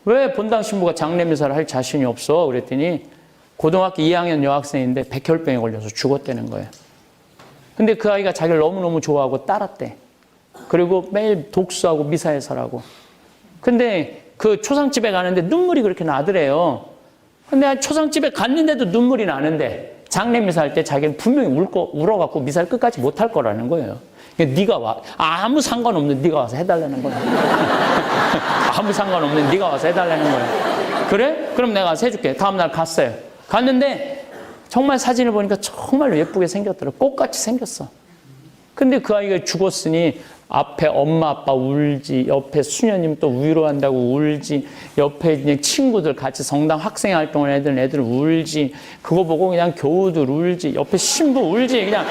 왜 본당 신부가 장례미사를 할 자신이 없어? 그랬더니 고등학교 2학년 여학생인데 백혈병에 걸려서 죽었다는 거예요. 근데 그 아이가 자기를 너무너무 좋아하고 따랐대. 그리고 매일 독수하고 미사에서라고. 근데 그 초상집에 가는데 눈물이 그렇게 나더래요. 근데 초상집에 갔는데도 눈물이 나는데 장례미사 할 때 자기는 분명히 울어갖고 미사를 끝까지 못할 거라는 거예요. 그러니까 네가 와. 아무 상관없는 네가 와서 해달라는 거야. 아무 상관없는 네가 와서 해달라는 거야. 그래? 그럼 내가 와서 해줄게. 다음날 갔어요. 갔는데 정말 사진을 보니까 정말 예쁘게 생겼더라고. 꽃같이 생겼어. 근데 그 아이가 죽었으니 앞에 엄마 아빠 울지, 옆에 수녀님 또 위로한다고 울지, 옆에 그냥 친구들 같이 성당 학생 활동을 하던 애들 울지, 그거 보고 그냥 교우들 울지, 옆에 신부 울지, 그냥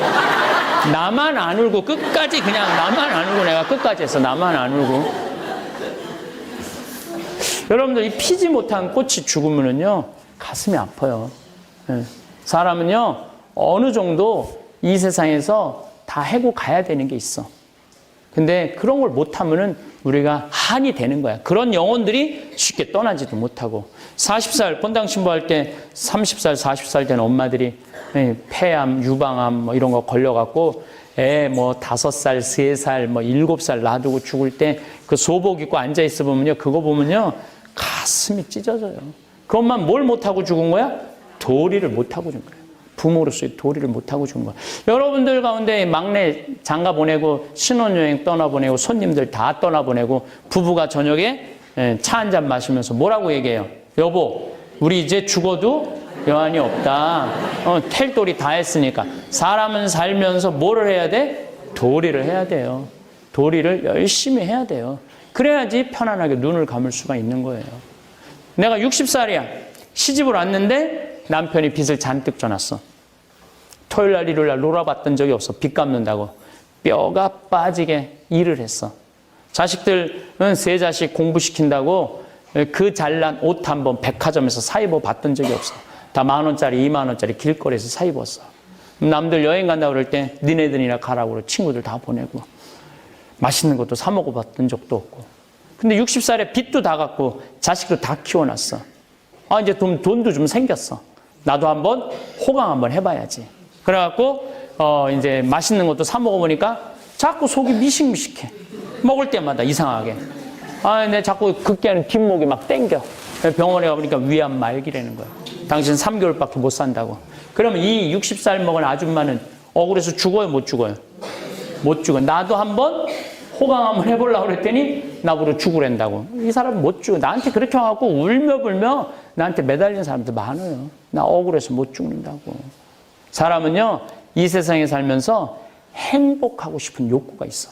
나만 안 울고 끝까지 그냥 나만 안 울고 내가 끝까지 했어. 나만 안 울고. 여러분들 이 피지 못한 꽃이 죽으면은요 가슴이 아파요. 사람은요 어느 정도 이 세상에서 다 해고 가야 되는 게 있어. 근데 그런 걸 못하면은 우리가 한이 되는 거야. 그런 영혼들이 쉽게 떠나지도 못하고 40살 본당 신부할 때 30살 40살 된 엄마들이 폐암, 유방암 뭐 이런 거 걸려갖고 애 뭐 5살, 3살, 뭐 7살 놔두고 죽을 때 그 소복 입고 앉아 있어 보면요 그거 보면요 가슴이 찢어져요. 그 엄마 뭘 못하고 죽은 거야? 도리를 못하고 죽은 거예요. 부모로서의 도리를 못하고 죽은 거예요. 여러분들 가운데 막내 장가 보내고 신혼여행 떠나보내고 손님들 다 떠나보내고 부부가 저녁에 차 한 잔 마시면서 뭐라고 얘기해요? 여보 우리 이제 죽어도 여한이 없다. 텔도리 다 했으니까. 사람은 살면서 뭐를 해야 돼? 도리를 해야 돼요. 도리를 열심히 해야 돼요. 그래야지 편안하게 눈을 감을 수가 있는 거예요. 내가 60살이야. 시집을 왔는데 남편이 빚을 잔뜩 져놨어. 토요일날 일요일날 놀아봤던 적이 없어. 빚 갚는다고. 뼈가 빠지게 일을 했어. 자식들은 3자식 공부시킨다고 그 잘난 옷 한 번 백화점에서 사 입어봤던 적이 없어. 다 10,000원짜리 20,000원짜리 길거리에서 사 입었어. 남들 여행 간다고 그럴 때 니네들이나 가라고 그래. 친구들 다 보내고 맛있는 것도 사 먹어봤던 적도 없고. 근데 60살에 빚도 다 갚고 자식도 다 키워놨어. 이제 돈도 좀 생겼어. 나도 한번 호강 한번 해봐야지. 그래갖고 이제 맛있는 것도 사 먹어보니까 자꾸 속이 미식미식해. 먹을 때마다 이상하게. 근데 자꾸 극기하는 뒷목이 막 땡겨. 병원에 가보니까 위암 말기라는 거야. 당신 3개월밖에 못 산다고. 그러면 이 60살 먹은 아줌마는 억울해서 죽어요, 못 죽어요? 못 죽어. 나도 한번 호강 한번 해보려고 그랬더니 나보고 죽으란다고. 이 사람은 못 죽어. 나한테 그렇게 와갖고 울며불며 나한테 매달린 사람들 많아요. 나 억울해서 못 죽는다고. 사람은요, 이 세상에 살면서 행복하고 싶은 욕구가 있어.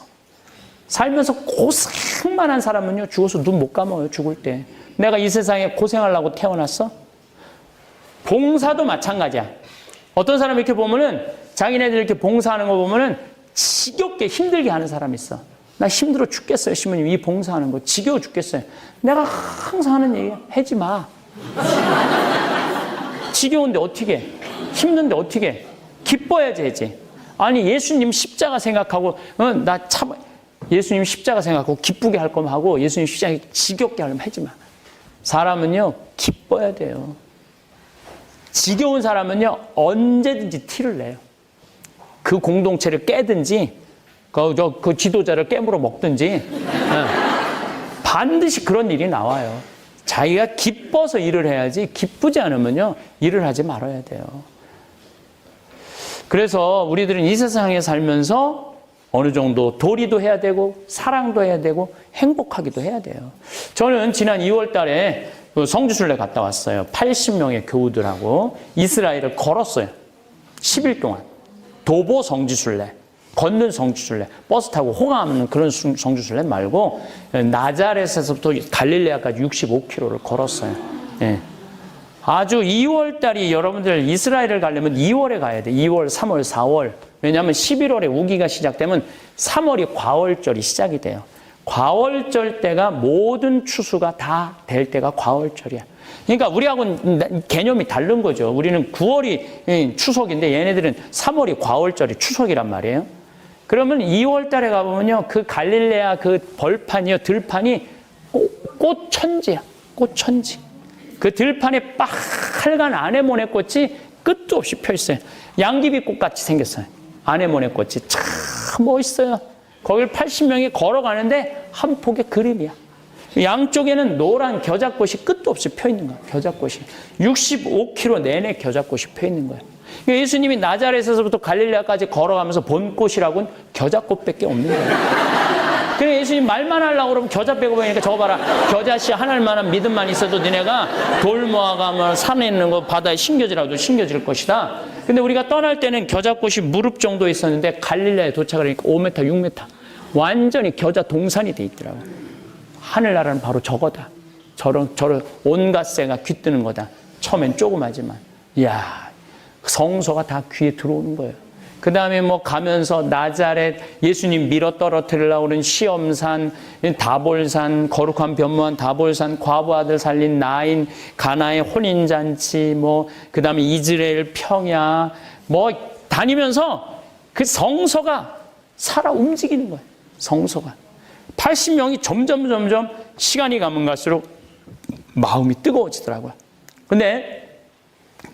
살면서 고생만 한 사람은요, 죽어서 눈 못 감아요, 죽을 때. 내가 이 세상에 고생하려고 태어났어? 봉사도 마찬가지야. 어떤 사람 이렇게 보면은, 자기네들 이렇게 봉사하는 거 보면은 지겹게 힘들게 하는 사람이 있어. 나 힘들어 죽겠어요, 신부님. 이 봉사하는 거 지겨워 죽겠어요. 내가 항상 하는 얘기야. 하지 마. 지겨운데 어떻게 해? 힘든데 어떻게 해? 기뻐야지 해지. 아니 예수님 십자가 생각하고 예수님 십자가 생각하고 기쁘게 할 거면 하고, 예수님 십자가 지겹게 하려면 하지 마. 사람은요 기뻐야 돼요. 지겨운 사람은요 언제든지 티를 내요. 그 공동체를 깨든지 그 지도자를 깨물어 먹든지 반드시 그런 일이 나와요. 자기가 기뻐서 일을 해야지, 기쁘지 않으면요 일을 하지 말아야 돼요. 그래서 우리들은 이 세상에 살면서 어느 정도 도리도 해야 되고 사랑도 해야 되고 행복하기도 해야 돼요. 저는 지난 2월 달에 성지순례 갔다 왔어요. 80명의 교우들하고 이스라엘을 걸었어요. 10일 동안. 도보 성지순례, 걷는 성지순례, 버스 타고 호강하는 그런 성지순례 말고 나자렛에서부터 갈릴레아까지 65km를 걸었어요. 예. 아주 2월 달이, 여러분들 이스라엘을 가려면 2월에 가야 돼. 2월, 3월, 4월. 왜냐하면 11월에 우기가 시작되면 3월이 과월절이 시작이 돼요. 과월절 때가 모든 추수가 다 될 때가 과월절이야. 그러니까 우리하고는 개념이 다른 거죠. 우리는 9월이 추석인데 얘네들은 3월이 과월절이 추석이란 말이에요. 그러면 2월 달에 가보면요, 그 갈릴레아 그 벌판이요, 들판이 꽃천지야. 꽃천지. 그 들판에 빨간 아네모네 꽃이 끝도 없이 펴 있어요. 양귀비꽃 같이 생겼어요. 아네모네 꽃이 참 멋있어요. 거길 80명이 걸어가는데 한 폭의 그림이야. 양쪽에는 노란 겨자꽃이 끝도 없이 펴 있는 거야. 겨자꽃이 65km 내내 겨자꽃이 펴 있는 거예요. 예수님이 나자렛에서부터 갈릴레아까지 걸어가면서 본 꽃이라고는 겨자꽃밖에 없는 거예요. 그래, 예수님 말만 하려고 그러면 겨자 빼고 보니까 저거 봐라. 겨자씨 하나일 만한 믿음만 있어도 니네가 돌 모아가면 산에 있는 거 바다에 신겨지라도 신겨질 것이다. 근데 우리가 떠날 때는 겨자꽃이 무릎 정도 있었는데 갈릴레아에 도착을 하니까 5m, 6m. 완전히 겨자 동산이 돼 있더라고. 하늘나라는 바로 저거다. 저런 온갖 새가 귀뜨는 거다. 처음엔 조그마지만. 이야, 성소가 다 귀에 들어오는 거예요. 그 다음에 뭐 가면서 나자렛, 예수님 밀어 떨어뜨리려고 그런 시험산, 다볼산, 거룩한 변무한 다볼산, 과부 아들 살린 나인, 가나의 혼인잔치, 그 다음에 이스라엘 평야, 다니면서 그 성소가 살아 움직이는 거예요. 성소가. 80명이 점점 시간이 가면 갈수록 마음이 뜨거워지더라고요. 근데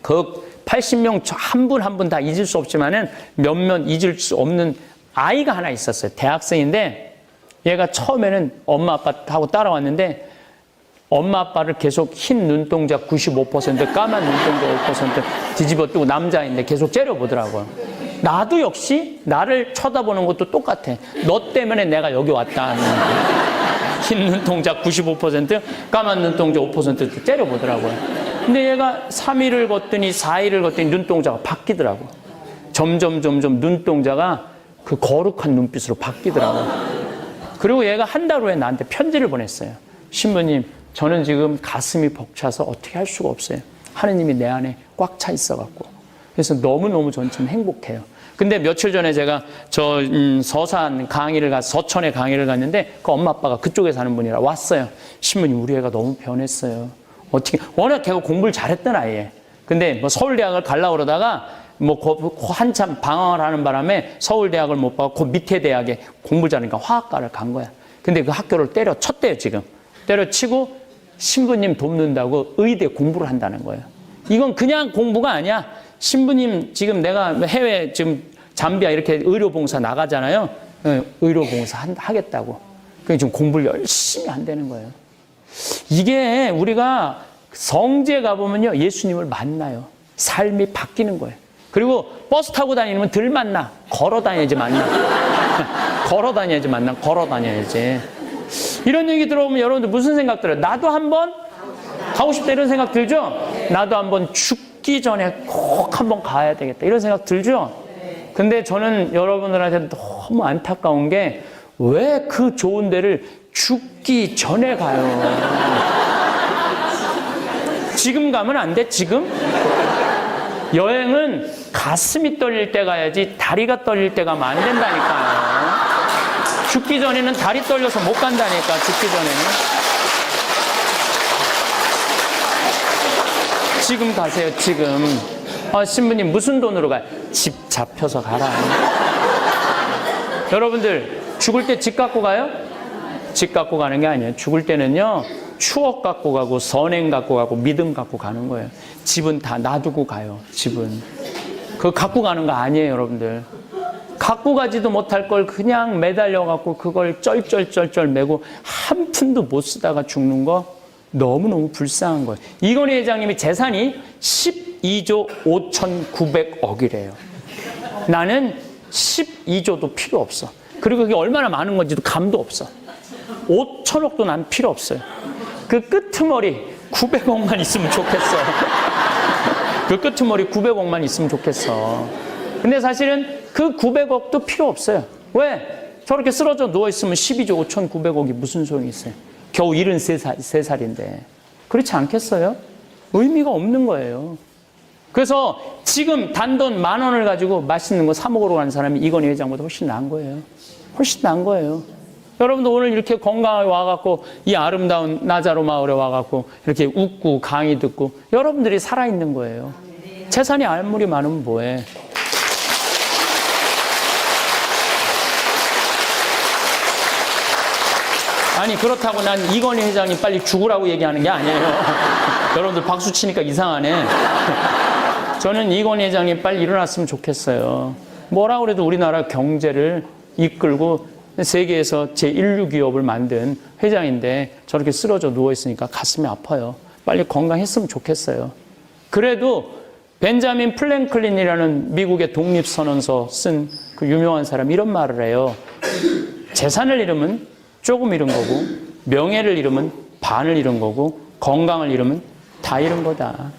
그 80명 한 분 한 분 다 잊을 수 없지만은 몇몇 잊을 수 없는 아이가 하나 있었어요. 대학생인데 얘가 처음에는 엄마 아빠하고 따라왔는데 엄마 아빠를 계속 흰 눈동자 95%, 까만 눈동자 5% 뒤집어 뜨고 남자인데 계속 째려보더라고요. 나도 역시 나를 쳐다보는 것도 똑같아. 너 때문에 내가 여기 왔다 하는 흰 눈동자 95%, 까만 눈동자 5% 째려보더라고요. 근데 얘가 3일을 걷더니 4일을 걷더니 눈동자가 바뀌더라고. 점점 눈동자가 그 거룩한 눈빛으로 바뀌더라고. 그리고 얘가 한 달 후에 나한테 편지를 보냈어요. 신부님, 저는 지금 가슴이 벅차서 어떻게 할 수가 없어요. 하느님이 내 안에 꽉 차 있어갖고. 그래서 너무너무 전 지금 행복해요. 근데 며칠 전에 제가 서천에 강의를 갔는데 그 엄마 아빠가 그쪽에 사는 분이라 왔어요. 신부님, 우리 애가 너무 변했어요. 어떻게, 워낙 걔가 공부를 잘했던 아이예요. 근데 서울대학을 가려고 그러다가 한참 방황을 하는 바람에 서울대학을 못 받고 그 밑에 대학에 공부 잘하니까 화학과를 간 거야. 근데 그 학교를 때려쳤대요, 지금. 때려치고 신부님 돕는다고 의대 공부를 한다는 거예요. 이건 그냥 공부가 아니야. 신부님, 지금 내가 해외 지금 잠비아 이렇게 의료봉사 나가잖아요. 의료봉사 하겠다고. 그러니까 지금 공부를 열심히 한다는 거예요. 이게 우리가 성지에 가보면요, 예수님을 만나요. 삶이 바뀌는 거예요. 그리고 버스 타고 다니면 덜 만나. 걸어 다녀야지 만나. 걸어 다녀야지 만나. 걸어 다녀야지. 이런 얘기 들어보면 여러분들 무슨 생각 들어요? 나도 한번 가고 싶다 이런 생각 들죠? 나도 한번 죽기 전에 꼭 한번 가야 되겠다 이런 생각 들죠? 근데 저는 여러분들한테 너무 안타까운 게 왜 그 좋은 데를 죽기 전에 가요? 지금 가면 안 돼, 지금? 여행은 가슴이 떨릴 때 가야지 다리가 떨릴 때 가면 안 된다니까요. 죽기 전에는 다리 떨려서 못 간다니까, 죽기 전에는. 지금 가세요, 지금. 신부님 무슨 돈으로 가요? 집 잡혀서 가라. 여러분들, 죽을 때 집 갖고 가요? 집 갖고 가는 게 아니에요. 죽을 때는요, 추억 갖고 가고, 선행 갖고 가고, 믿음 갖고 가는 거예요. 집은 다 놔두고 가요, 집은. 그거 갖고 가는 거 아니에요, 여러분들. 갖고 가지도 못할 걸 그냥 매달려갖고 그걸 쩔쩔쩔쩔 메고 한 푼도 못 쓰다가 죽는 거 너무너무 불쌍한 거예요. 이건희 회장님이 재산이 12조 5,900억이래요. 나는 12조도 필요 없어. 그리고 그게 얼마나 많은 건지도 감도 없어. 5천억도 난 필요 없어요. 그 끄트머리 900억만 있으면 좋겠어. 그 끄트머리 900억만 있으면 좋겠어. 근데 사실은 그 900억도 필요 없어요. 왜? 저렇게 쓰러져 누워있으면 12조 5,900억이 무슨 소용이 있어요? 겨우 73살인데. 그렇지 않겠어요? 의미가 없는 거예요. 그래서 지금 단돈 10,000원을 가지고 맛있는 거 사 먹으러 가는 사람이 이건희 회장보다 훨씬 나은 거예요. 훨씬 나은 거예요. 여러분도 오늘 이렇게 건강하게 와갖고 이 아름다운 나자로 마을에 와갖고 이렇게 웃고 강의 듣고 여러분들이 살아있는 거예요. 재산이 아무리 많으면 뭐해. 아니 그렇다고 난 이건희 회장이 빨리 죽으라고 얘기하는 게 아니에요. 여러분들 박수 치니까 이상하네. 저는 이건희 회장이 빨리 일어났으면 좋겠어요. 뭐라 그래도 우리나라 경제를 이끌고 세계에서 제1류 기업을 만든 회장인데 저렇게 쓰러져 누워있으니까 가슴이 아파요. 빨리 건강했으면 좋겠어요. 그래도 벤자민 플랭클린이라는 미국의 독립선언서 쓴 그 유명한 사람 이런 말을 해요. 재산을 잃으면 조금 잃은 거고 명예를 잃으면 반을 잃은 거고 건강을 잃으면 다 잃은 거다.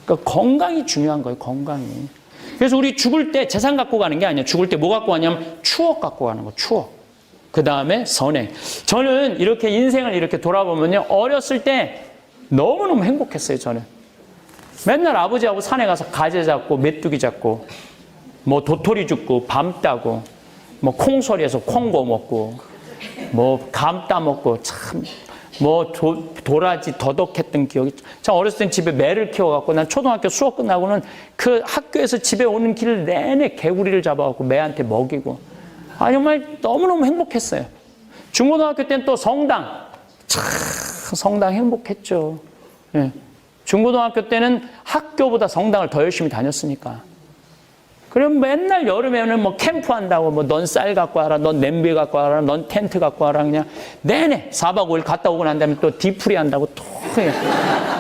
그러니까 건강이 중요한 거예요. 건강이. 그래서 우리 죽을 때 재산 갖고 가는 게 아니에요. 죽을 때 뭐 갖고 가냐면 추억 갖고 가는 거. 추억. 그 다음에 선행. 저는 이렇게 인생을 이렇게 돌아보면요. 어렸을 때 너무너무 행복했어요. 저는. 맨날 아버지하고 산에 가서 가재 잡고 메뚜기 잡고 뭐 도토리 줍고 밤 따고 뭐 콩소리에서 콩고 먹고 뭐 감 따먹고 참 뭐 도라지 더덕했던 기억이. 참 어렸을 땐 집에 매를 키워갖고 난 초등학교 수업 끝나고는 그 학교에서 집에 오는 길 내내 개구리를 잡아갖고 매한테 먹이고 정말 너무너무 행복했어요. 중고등학교 때는 또 성당. 참 성당 행복했죠. 예. 중고등학교 때는 학교보다 성당을 더 열심히 다녔으니까. 그럼 맨날 여름에는 뭐 캠프 한다고 뭐 넌 쌀 갖고 와라, 넌 냄비 갖고 와라, 넌 텐트 갖고 와라 그냥 내내 4박 5일 갔다 오고 난 다음에 또 디프리 한다고 또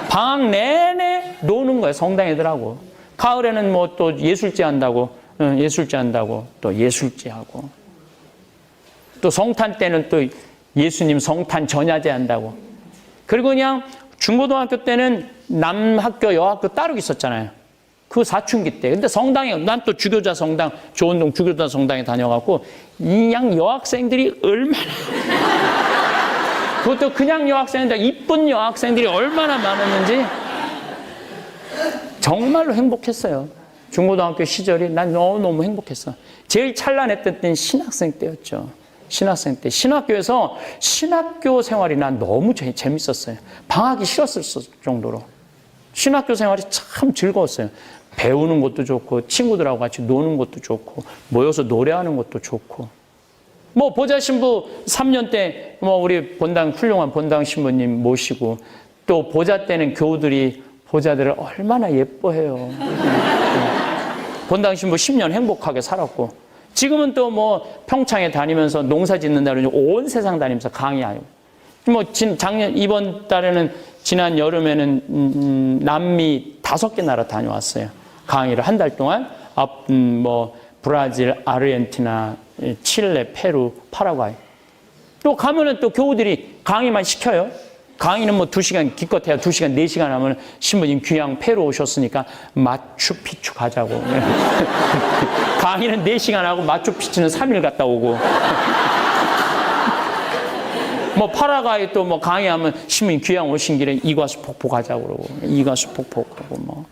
방학 내내 노는 거예요. 성당 애들하고. 가을에는 뭐 또 예술제 한다고 또 예술제 하고 또 성탄 때는 또 예수님 성탄 전야제 한다고. 그리고 그냥 중고등학교 때는 남학교 여학교 따로 있었잖아요. 그 사춘기 때. 근데 성당에, 난 또 주교자 성당, 조원동 주교자 성당에 다녀갖고, 이양 여학생들이 얼마나, 그것도 그냥 여학생인데, 이쁜 여학생들이 얼마나 많았는지, 정말로 행복했어요. 중고등학교 시절이 난 너무 행복했어. 제일 찬란했던 때는 신학생 때였죠. 신학생 때. 신학교에서 신학교 생활이 난 너무 재밌었어요. 방학이 싫었을 정도로. 신학교 생활이 참 즐거웠어요. 배우는 것도 좋고 친구들하고 같이 노는 것도 좋고 모여서 노래하는 것도 좋고 뭐 보좌 신부 3년 때 뭐 우리 본당 훌륭한 본당 신부님 모시고 또 보좌 때는 교우들이 보좌들을 얼마나 예뻐해요. 본당 신부 10년 행복하게 살았고 지금은 또 뭐 평창에 다니면서 농사 짓는다는 온 세상 다니면서 강의하고 뭐 이번 달에는 지난 여름에는 남미 5개 나라 다녀왔어요. 강의를 한 달 동안 뭐 브라질, 아르헨티나, 칠레, 페루, 파라과이. 또 가면은 또 교우들이 강의만 시켜요. 강의는 뭐 2시간 기껏해야 2시간, 4시간 하면 신부님 귀양 페루 오셨으니까 마추픽추 가자고. 강의는 4시간 하고 마추픽추는 3일 갔다 오고. 뭐 파라과이 또 뭐 강의하면 신부님 귀양 오신 길에 이과수 폭포 가자고 그러고 이과수 폭포 그러고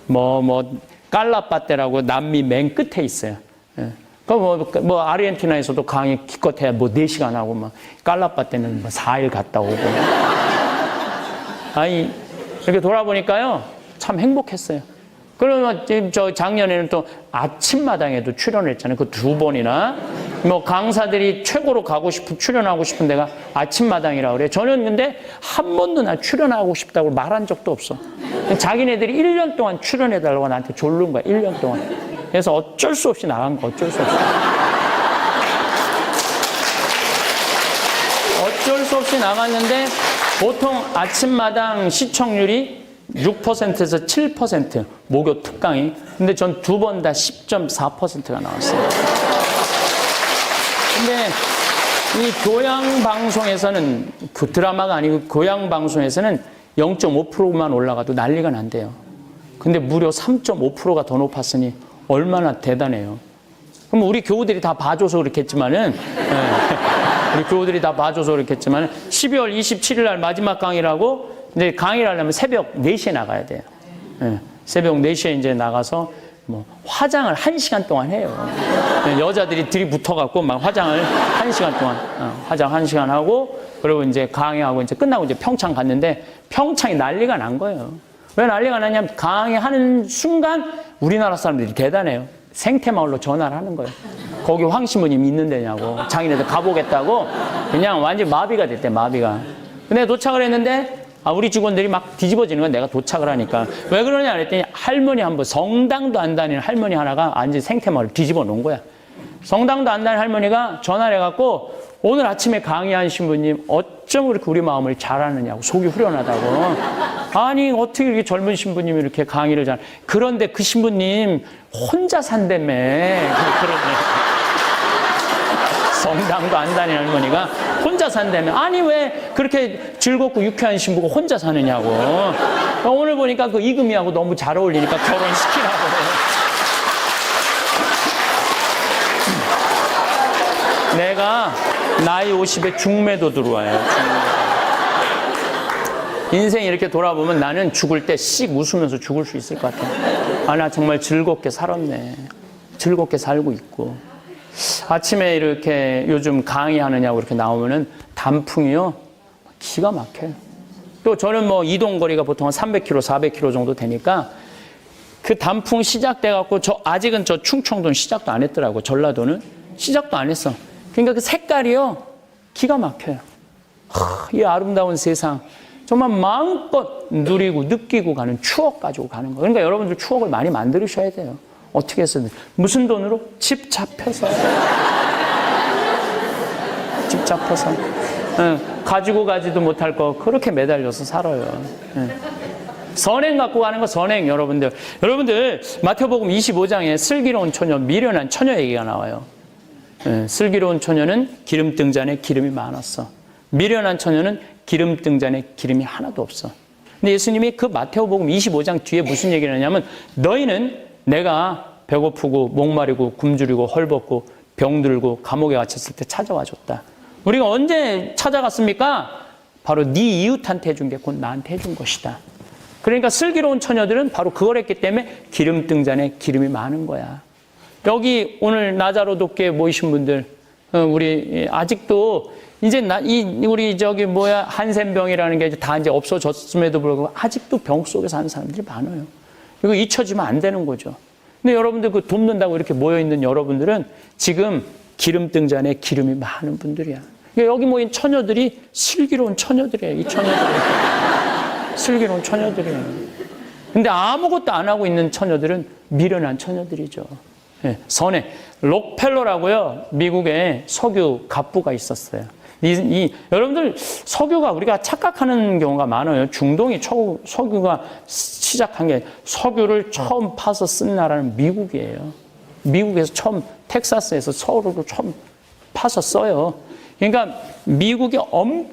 뭐 깔라빠떼라고 남미 맨 끝에 있어요. 예. 뭐 아르헨티나에서도 강의 기껏해야 뭐 4시간 하고 막 깔라빠 때는 뭐 4일 갔다 오고. 아니 이렇게 돌아보니까요 참 행복했어요. 그러면 저 작년에는 또 아침마당에도 출연했잖아요. 그 2번이나 뭐 강사들이 최고로 가고 싶은 출연하고 싶은 데가 아침마당이라고 그래요. 저는 근데 한 번도 나 출연하고 싶다고 말한 적도 없어. 자기네들이 1년 동안 출연해달라고 나한테 졸른 거야. 1년 동안. 그래서 어쩔 수 없이 나간 거. 어쩔 수 없이. 어쩔 수 없이 나갔는데 보통 아침마당 시청률이 6%에서 7% 목요 특강이. 근데 전 2번 다 10.4%가 나왔어요. 근데 이 교양방송에서는 그 드라마가 아니고 교양방송에서는 0.5%만 올라가도 난리가 난대요. 근데 무려 3.5%가 더 높았으니 얼마나 대단해요. 그럼 우리 교우들이 다 봐줘서 그렇겠지만은 우리 교우들이 다 봐줘서 그렇겠지만은 12월 27일 날 마지막 강의라고 이제 강의를 하려면 새벽 4시에 나가야 돼요. 새벽 4시에 이제 나가서 뭐 화장을 1시간 동안 해요. 여자들이 들이붙어갖고 막 화장을 1시간 동안, 화장 1시간 하고, 그리고 이제 강의하고 이제 끝나고 이제 평창 갔는데 평창이 난리가 난 거예요. 왜 난리가 났냐면 강의하는 순간 우리나라 사람들이 대단해요. 생태마을로 전화를 하는 거예요. 거기 황 신부님 있는 데냐고. 자기네들 가보겠다고. 그냥 완전 마비가 됐대, 마비가. 근데 도착을 했는데 우리 직원들이 막 뒤집어지는 건 내가 도착을 하니까. 왜 그러냐 그랬더니 할머니 한 분, 성당도 안 다니는 할머니 하나가 완전 생태마을을 뒤집어 놓은 거야. 성당도 안 다니는 할머니가 전화를 해갖고 오늘 아침에 강의한 신부님 어쩜 그렇게 우리 마음을 잘하느냐고, 속이 후련하다고. 아니 어떻게 이렇게 젊은 신부님이 이렇게 강의를 잘. 그런데 그 신부님 혼자 산다며. 성당도 안 다니는 할머니가 혼자 산다며. 아니 왜 그렇게 즐겁고 유쾌한 신부가 혼자 사느냐고. 오늘 보니까 그 이금희하고 너무 잘 어울리니까 결혼시키라고. 내가 나이 50에 중매도 들어와요. 인생 이렇게 돌아보면 나는 죽을 때 씩 웃으면서 죽을 수 있을 것 같아. 나 정말 즐겁게 살았네. 즐겁게 살고 있고. 아침에 이렇게 요즘 강의하느냐고 이렇게 나오면은 단풍이요 기가 막혀요. 또 저는 뭐 이동거리가 보통 한 300km, 400km 정도 되니까 그 단풍 시작돼 갖고 아직은 저 충청도는 시작도 안 했더라고. 전라도는 시작도 안 했어. 그러니까 그 색깔이요 기가 막혀요. 이 아름다운 세상 정말 마음껏 누리고 느끼고 가는, 추억 가지고 가는 거. 그러니까 여러분들 추억을 많이 만들으셔야 돼요. 어떻게 해서든. 무슨 돈으로? 집 잡혀서. 집 잡혀서. 가지고 가지도 못할 거 그렇게 매달려서 살아요. 선행 갖고 가는 거, 선행. 여러분들 마태복음 25장에 슬기로운 처녀, 미련한 처녀 얘기가 나와요. 슬기로운 처녀는 기름등 잔에 기름이 많았어. 미련한 처녀는 기름등 잔에 기름이 하나도 없어. 근데 예수님이 그 마태복음 25장 뒤에 무슨 얘기를 하냐면 너희는 내가 배고프고 목마르고 굶주리고 헐벗고 병들고 감옥에 갇혔을 때 찾아와 줬다. 우리가 언제 찾아갔습니까? 바로 네 이웃한테 해준 게 곧 나한테 해준 것이다. 그러니까 슬기로운 처녀들은 바로 그걸 했기 때문에 기름등 잔에 기름이 많은 거야. 여기 오늘 나자로 돕기에 모이신 분들, 우리 아직도 이제 우리 한센병이라는 게 다 이제 없어졌음에도 불구하고 아직도 병 속에 사는 사람들이 많아요. 이거 잊혀지면 안 되는 거죠. 근데 여러분들 그 돕는다고 이렇게 모여있는 여러분들은 지금 기름등 잔에 기름이 많은 분들이야. 여기 모인 처녀들이 슬기로운 처녀들이에요. 이 처녀들이. 슬기로운 처녀들이에요. 근데 아무것도 안 하고 있는 처녀들은 미련한 처녀들이죠. 선해. 록펠러라고요. 미국에 석유 갑부가 있었어요. 여러분들 석유가 우리가 착각하는 경우가 많아요. 중동이 석유가 시작한 게 석유를 처음 파서 쓴 나라는 미국이에요. 미국에서 처음 텍사스에서 석유를 처음 파서 써요. 그러니까 미국이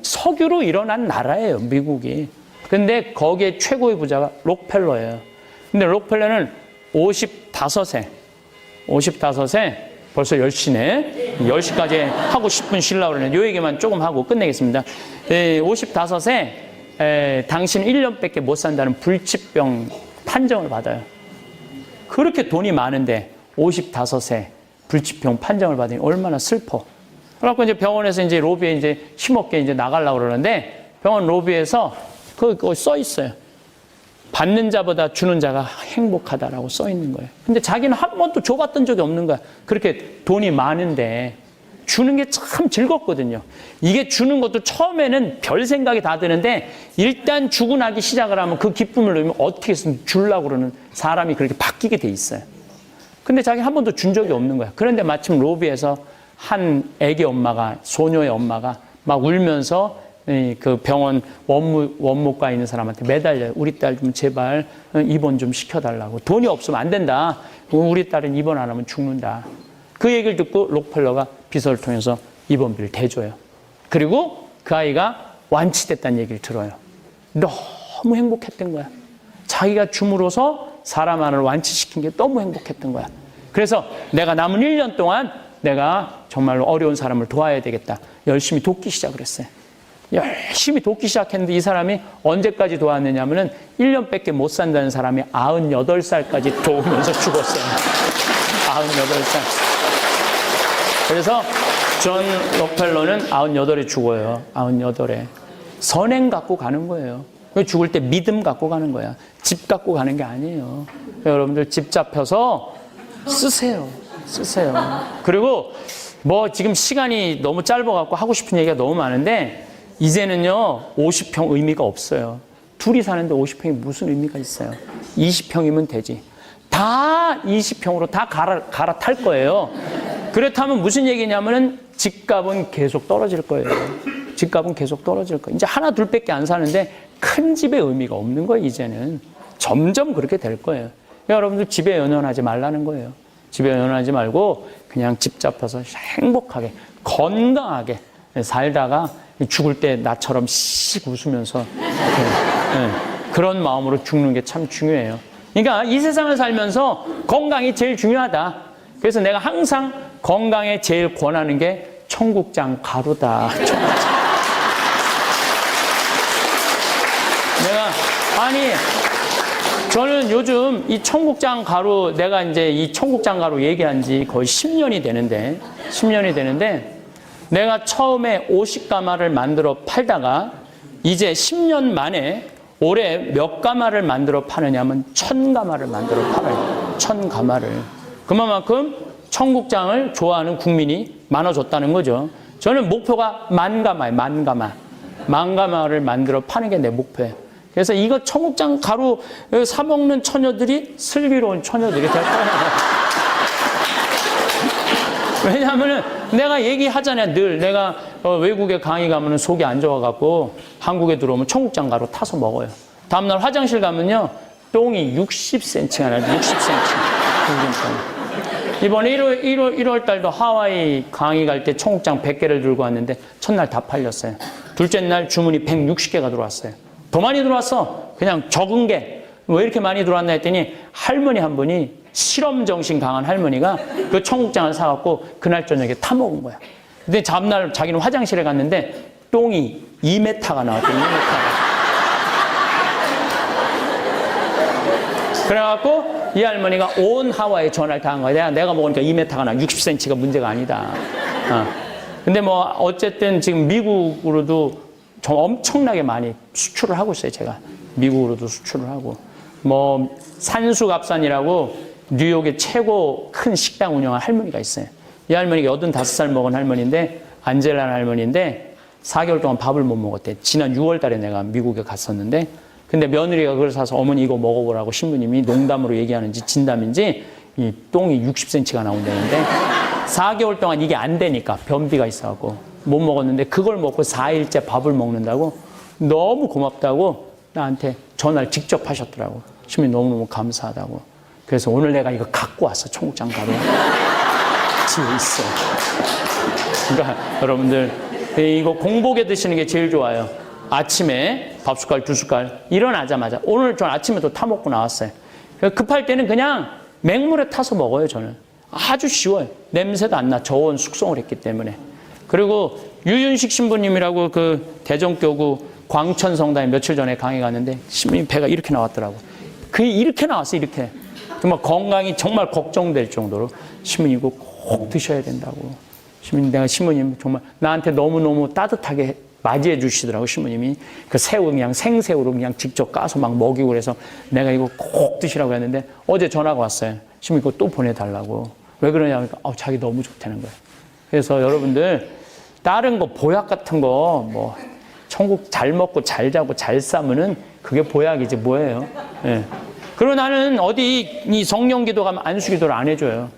석유로 일어난 나라예요. 미국이. 근데 거기에 최고의 부자가 록펠러예요. 근데 록펠러는 55세 벌써 10시네. 10시까지 하고 10분 쉬려고 그러네. 요 얘기만 조금 하고 끝내겠습니다. 55세, 당신 1년밖에 못 산다는 불치병 판정을 받아요. 그렇게 돈이 많은데 55세 불치병 판정을 받으니 얼마나 슬퍼. 그래갖고 이제 병원에서 이제 로비에 이제 힘없게 이제 나가려고 그러는데 병원 로비에서 그거 써 있어요. 받는 자보다 주는 자가 행복하다라고 써 있는 거예요. 근데 자기는 한 번도 줘봤던 적이 없는 거야. 그렇게 돈이 많은데 주는 게 참 즐겁거든요. 이게 주는 것도 처음에는 별 생각이 다 드는데 일단 주고 나기 시작을 하면 그 기쁨을 누리면 어떻게 해서든 주려고 그러는 사람이 그렇게 바뀌게 돼 있어요. 근데 자기 한 번도 준 적이 없는 거야. 그런데 마침 로비에서 한 애기 엄마가, 소녀의 엄마가 막 울면서 그 병원 원무과에 있는 사람한테 매달려요. 우리 딸 좀 제발 입원 좀 시켜달라고. 돈이 없으면 안 된다. 우리 딸은 입원 안 하면 죽는다. 그 얘기를 듣고 록펠러가 비서를 통해서 입원비를 대줘요. 그리고 그 아이가 완치됐다는 얘기를 들어요. 너무 행복했던 거야. 자기가 줌으로써 사람 하나를 완치시킨 게 너무 행복했던 거야. 그래서 내가 남은 1년 동안 내가 정말로 어려운 사람을 도와야 되겠다. 열심히 돕기 시작을 했어요. 열심히 돕기 시작했는데 이 사람이 언제까지 도왔느냐면은 1년밖에 못 산다는 사람이 98살까지 도우면서 죽었어요. 98살. 그래서 존 록펠러는 98에 죽어요. 98에. 선행 갖고 가는 거예요. 죽을 때 믿음 갖고 가는 거야. 집 갖고 가는 게 아니에요. 여러분들 집 잡혀서 쓰세요. 쓰세요. 그리고 뭐 지금 시간이 너무 짧아갖고 하고 싶은 얘기가 너무 많은데 이제는요 50평 의미가 없어요. 둘이 사는데 50평이 무슨 의미가 있어요. 20평이면 되지. 다 20평으로 다 갈아탈 거예요. 그렇다면 무슨 얘기냐면은 집값은 계속 떨어질 거예요. 집값은 계속 떨어질 거예요. 이제 하나 둘밖에 안 사는데 큰 집의 의미가 없는 거예요. 이제는 점점 그렇게 될 거예요. 여러분들 집에 연연하지 말라는 거예요. 집에 연연하지 말고 그냥 집 잡혀서 행복하게 건강하게 살다가 죽을 때 나처럼 씩 웃으면서 그런 마음으로 죽는 게 참 중요해요. 그러니까 이 세상을 살면서 건강이 제일 중요하다. 그래서 내가 항상 건강에 제일 권하는 게 청국장 가루다. 저는 요즘 이 청국장 가루, 내가 이제 이 청국장 가루 얘기한 지 거의 10년이 되는데, 내가 처음에 50가마를 만들어 팔다가 이제 10년 만에 올해 몇 가마를 만들어 파느냐면 1000가마를 만들어 팔아요. 1000가마를. 그만큼 청국장을 좋아하는 국민이 많아졌다는 거죠. 저는 목표가 10,000가마예요. 10,000가마. 10,000가마를 만들어 파는 게 내 목표예요. 그래서 이거 청국장 가루 사 먹는 처녀들이 슬기로운 처녀들이 될 거예요. 왜냐하면은 내가 얘기하잖아요. 늘 내가 외국에 강의 가면은 속이 안 좋아갖고 한국에 들어오면 청국장 가루 타서 먹어요. 다음날 화장실 가면요 똥이 60cm가 나요. 60cm. 이번에 1월 달도 하와이 강의 갈 때 청국장 100개를 들고 왔는데 첫날 다 팔렸어요. 둘째 날 주문이 160개가 들어왔어요. 더 많이 들어왔어. 그냥 적은 게 왜 이렇게 많이 들어왔나 했더니 할머니 한 분이 실험 정신 강한 할머니가 그 청국장을 사갖고 그날 저녁에 타 먹은 거야. 근데 다음날 자기는 화장실에 갔는데 똥이 2m가 나왔대요. 2m. 그래갖고 이 할머니가 온 하와이에 전화를 다 한 거야. 내가 먹으니까 2m가 나. 60cm가 문제가 아니다. 근데 뭐 어쨌든 지금 미국으로도 좀 엄청나게 많이 수출을 하고 있어요. 제가 미국으로도 수출을 하고 뭐 산수갑산이라고 뉴욕의 최고 큰 식당 운영한 할머니가 있어요. 이 할머니가 85살 먹은 할머니인데 안젤라는 할머니인데 4개월 동안 밥을 못 먹었대. 지난 6월 달에 내가 미국에 갔었는데 근데 며느리가 그걸 사서 어머니 이거 먹어보라고 신부님이 농담으로 얘기하는지 진담인지 이 똥이 60cm가 나온다는데 4개월 동안 이게 안 되니까 변비가 있어갖고 못 먹었는데 그걸 먹고 4일째 밥을 먹는다고 너무 고맙다고 나한테 전화를 직접 하셨더라고. 신부님 너무너무 감사하다고. 그래서 오늘 내가 이거 갖고 왔어. 청국장 가루. 집에 있어. 그러니까 여러분들 이거 공복에 드시는 게 제일 좋아요. 아침에 밥 숟갈 2숟갈 일어나자마자 오늘 전 아침에도 타 먹고 나왔어요. 급할 때는 그냥 맹물에 타서 먹어요. 저는 아주 쉬워요. 냄새도 안 나. 저온 숙성을 했기 때문에. 그리고 유윤식 신부님이라고 그 대전교구 광천성당에 며칠 전에 강의 갔는데 신부님 배가 이렇게 나왔더라고. 그게 이렇게 나왔어. 이렇게. 정말 건강이 정말 걱정될 정도로 신부님 이거 꼭 드셔야 된다고. 신부님 정말 나한테 너무너무 따뜻하게 맞이해 주시더라고, 신부님이. 그 새우 그냥 생새우로 그냥 직접 까서 막 먹이고 그래서 내가 이거 꼭 드시라고 했는데 어제 전화가 왔어요. 신부님 이거 또 보내달라고. 왜 그러냐면 자기 너무 좋다는 거예요. 그래서 여러분들 다른 거 보약 같은 거 뭐 천국 잘 먹고 잘 자고 잘 싸면은 그게 보약이지 뭐예요. 예. 그리고 나는 어디 이 성령기도 가면 안수기도를 안 해줘요.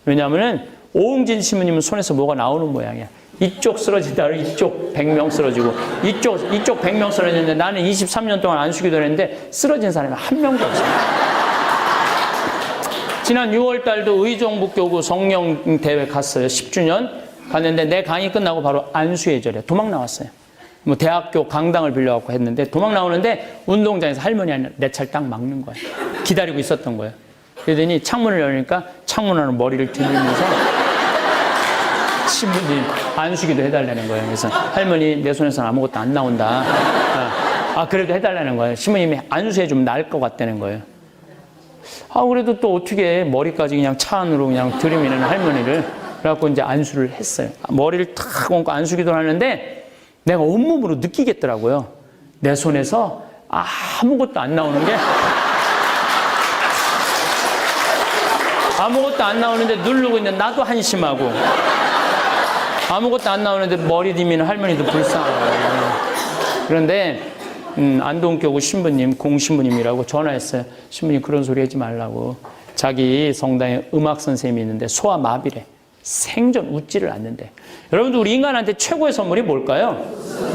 왜냐하면은 오응진 신부님은 손에서 뭐가 나오는 모양이야. 이쪽 쓰러지다 이쪽 100명 쓰러지고 이쪽 100명 쓰러지는데 나는 23년 동안 안수기도를 했는데 쓰러진 사람이 한 명도 없어요. 지난 6월 달도 의정부교구 성령대회 갔어요. 10주년 갔는데 내 강의 끝나고 바로 안수예절에 도망 나왔어요. 뭐 대학교 강당을 빌려갖고 했는데 도망 나오는데 운동장에서 할머니 내 차를 딱 막는 거예요. 기다리고 있었던 거예요. 그러더니 창문을 열니까 창문 안으로 머리를 들면서 신부님 안수기도 해달라는 거예요. 그래서 할머니 내 손에서는 아무것도 안 나온다. 그래도 해달라는 거예요. 신부님이 안수해주면 나을 것 같다는 거예요. 그래도 또 어떻게 머리까지 그냥 차 안으로 그냥 들이미는 할머니를 그래갖고 이제 안수를 했어요. 머리를 탁 얹고 안수기도를 하는데 내가 온몸으로 느끼겠더라고요. 내 손에서 아무것도 안 나오는 게 아무것도 안 나오는데 누르고 있는데 나도 한심하고 아무것도 안 나오는데 머리 디미는 할머니도 불쌍하고 그런데 안동교구 신부님 공신부님이라고 전화했어요. 신부님 그런 소리 하지 말라고. 자기 성당에 음악 선생님이 있는데 소아마비래. 생전 웃지를 않는데. 여러분들 우리 인간한테 최고의 선물이 뭘까요?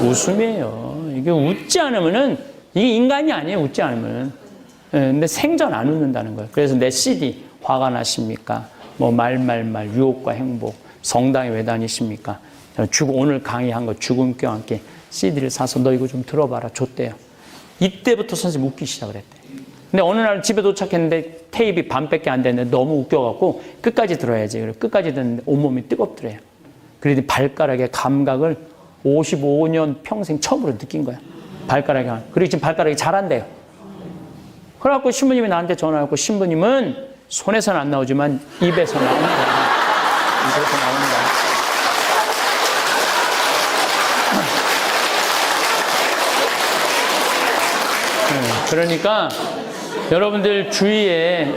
웃음이에요. 이게 웃지 않으면은 이게 인간이 아니에요. 웃지 않으면. 근데 생전 안 웃는다는 거예요. 그래서 내 CD 화가 나십니까? 뭐 말말말 유혹과 행복 성당에 왜 다니십니까? 오늘 강의한 거 죽음과 함께 CD를 사서 너 이거 좀 들어봐라 줬대요. 이때부터 선생님 웃기 시작을 했대. 근데 어느 날 집에 도착했는데 테이프 반밖에 안 됐는데 너무 웃겨갖고 끝까지 들어야지. 그래 끝까지 듣는데 온몸이 뜨겁더래요. 그러더니 발가락의 감각을 55년 평생 처음으로 느낀 거야. 발가락이. 그리고 지금 발가락이 자란대요. 그래갖고 신부님이 나한테 전화하고 신부님은 손에서는 안 나오지만 입에서 나오는 거야. 입에서 나오는 거야. 그러니까 여러분들 주위에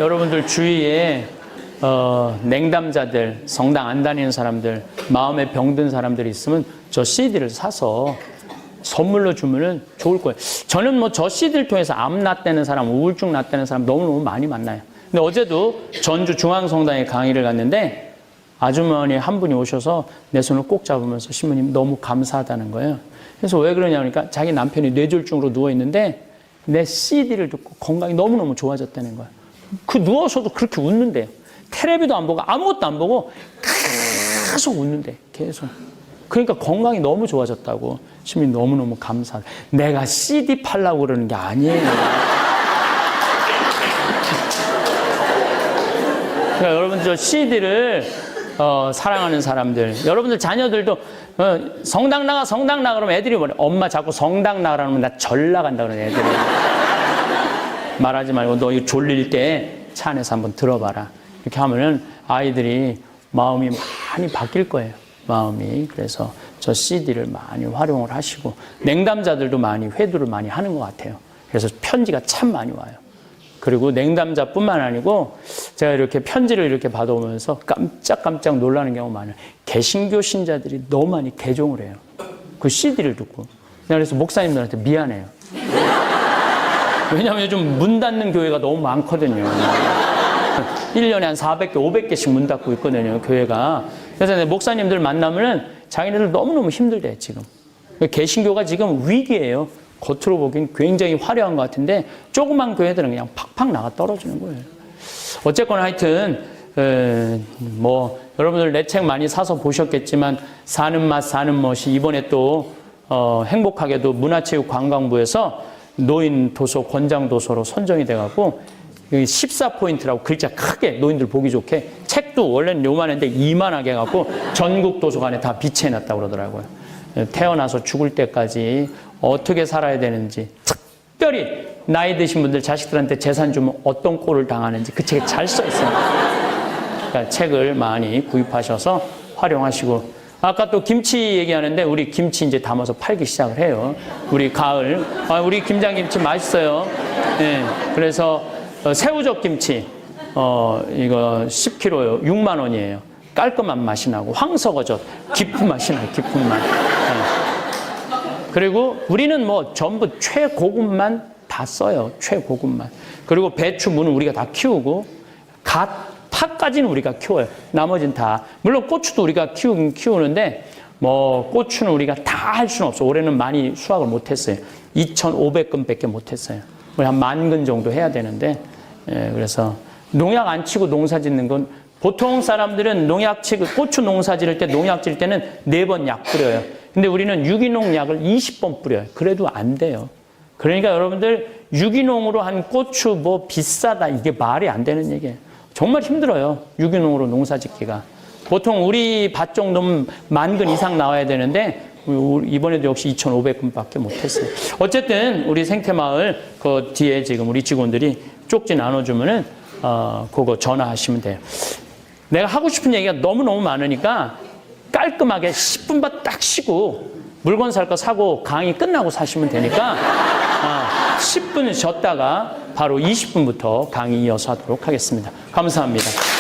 냉담자들, 성당 안 다니는 사람들, 마음에 병든 사람들이 있으면 저 CD를 사서 선물로 주면은 좋을 거예요. 저는 뭐 저 CD를 통해서 암 낫다는 사람, 우울증 낫다는 사람 너무너무 많이 만나요. 근데 어제도 전주 중앙성당에 강의를 갔는데 아주머니 한 분이 오셔서 내 손을 꼭 잡으면서 신부님 너무 감사하다는 거예요. 그래서 왜 그러냐 그러니까 자기 남편이 뇌졸중으로 누워있는데 내 CD를 듣고 건강이 너무너무 좋아졌다는 거예요. 그 누워서도 그렇게 웃는데요. 텔레비도 안 보고 아무것도 안 보고 계속 웃는데 계속. 그러니까 건강이 너무 좋아졌다고. 신부님 너무너무 감사하다. 내가 CD 팔라고 그러는 게 아니에요. 그러니까 여러분들 저 CD를 사랑하는 사람들, 여러분들 자녀들도 성당 나가 그러면 애들이 뭐래? 엄마 자꾸 성당 나가라면 나 절 나간다 그러는 애들이. 말하지 말고 너 이거 졸릴 때 차 안에서 한번 들어봐라. 이렇게 하면은 아이들이 마음이 많이 바뀔 거예요. 마음이. 그래서 저 CD를 많이 활용을 하시고 냉담자들도 많이 회두를 많이 하는 것 같아요. 그래서 편지가 참 많이 와요. 그리고 냉담자뿐만 아니고 제가 이렇게 편지를 이렇게 받아오면서 깜짝깜짝 놀라는 경우가 많아요. 개신교 신자들이 너무 많이 개종을 해요. 그 CD를 듣고. 그래서 목사님들한테 미안해요. 왜냐하면 요즘 문 닫는 교회가 너무 많거든요. 1년에 한 400개, 500개씩 문 닫고 있거든요, 교회가. 그래서 목사님들 만나면은 자기네들 너무너무 힘들대, 지금. 개신교가 지금 위기예요. 겉으로 보기엔 굉장히 화려한 것 같은데 조그만 교회들은 그냥 팍팍 나가 떨어지는 거예요. 어쨌거나 하여튼 뭐 여러분들 내 책 많이 사서 보셨겠지만 사는 맛 사는 멋이 이번에 또 행복하게도 문화체육관광부에서 노인 도서 권장 도서로 선정이 돼갖고 14포인트라고 글자 크게 노인들 보기 좋게 책도 원래는 요만한데 이만하게 해갖고 전국 도서관에 다 비치해놨다고 그러더라고요. 태어나서 죽을 때까지 어떻게 살아야 되는지, 특별히 나이 드신 분들 자식들한테 재산 주면 어떤 꼴을 당하는지 그 책에 잘 써 있어요. 그러니까 책을 많이 구입하셔서 활용하시고, 아까 또 김치 얘기하는데 우리 김치 이제 담아서 팔기 시작을 해요. 우리 가을. 우리 김장김치 맛있어요. 네, 그래서 새우젓 김치 이거 10kg요. 6만 원이에요. 깔끔한 맛이 나고 황석어젓 깊은 맛이 나요. 깊은 맛. 네. 그리고 우리는 뭐 전부 최고급만 다 써요. 최고급만. 그리고 배추, 무는 우리가 다 키우고 파까지는 우리가 키워요. 나머지는 다. 물론 고추도 우리가 키우는데 뭐 고추는 우리가 다 할 수는 없어. 올해는 많이 수확을 못했어요. 2,500근밖에 못했어요. 우리 한 10,000근 정도 해야 되는데, 그래서 농약 안 치고 농사 짓는 건, 보통 사람들은 농약 치고 고추 농사 지을 때 농약 질 때는 4번 약 뿌려요. 근데 우리는 유기농 약을 20번 뿌려요. 그래도 안 돼요. 그러니까 여러분들 유기농으로 한 고추 뭐 비싸다, 이게 말이 안 되는 얘기예요. 정말 힘들어요. 유기농으로 농사 짓기가. 보통 우리 밭 정도면 10,000근 이상 나와야 되는데 이번에도 역시 2,500근밖에 못했어요. 어쨌든 우리 생태마을 그 뒤에 지금 우리 직원들이 쪽지 나눠주면은 그거 전화하시면 돼요. 내가 하고 싶은 얘기가 너무너무 많으니까 깔끔하게 10분만 딱 쉬고 물건 살 거 사고 강의 끝나고 사시면 되니까 10분 쉬었다가 바로 20분부터 강의 이어서 하도록 하겠습니다. 감사합니다.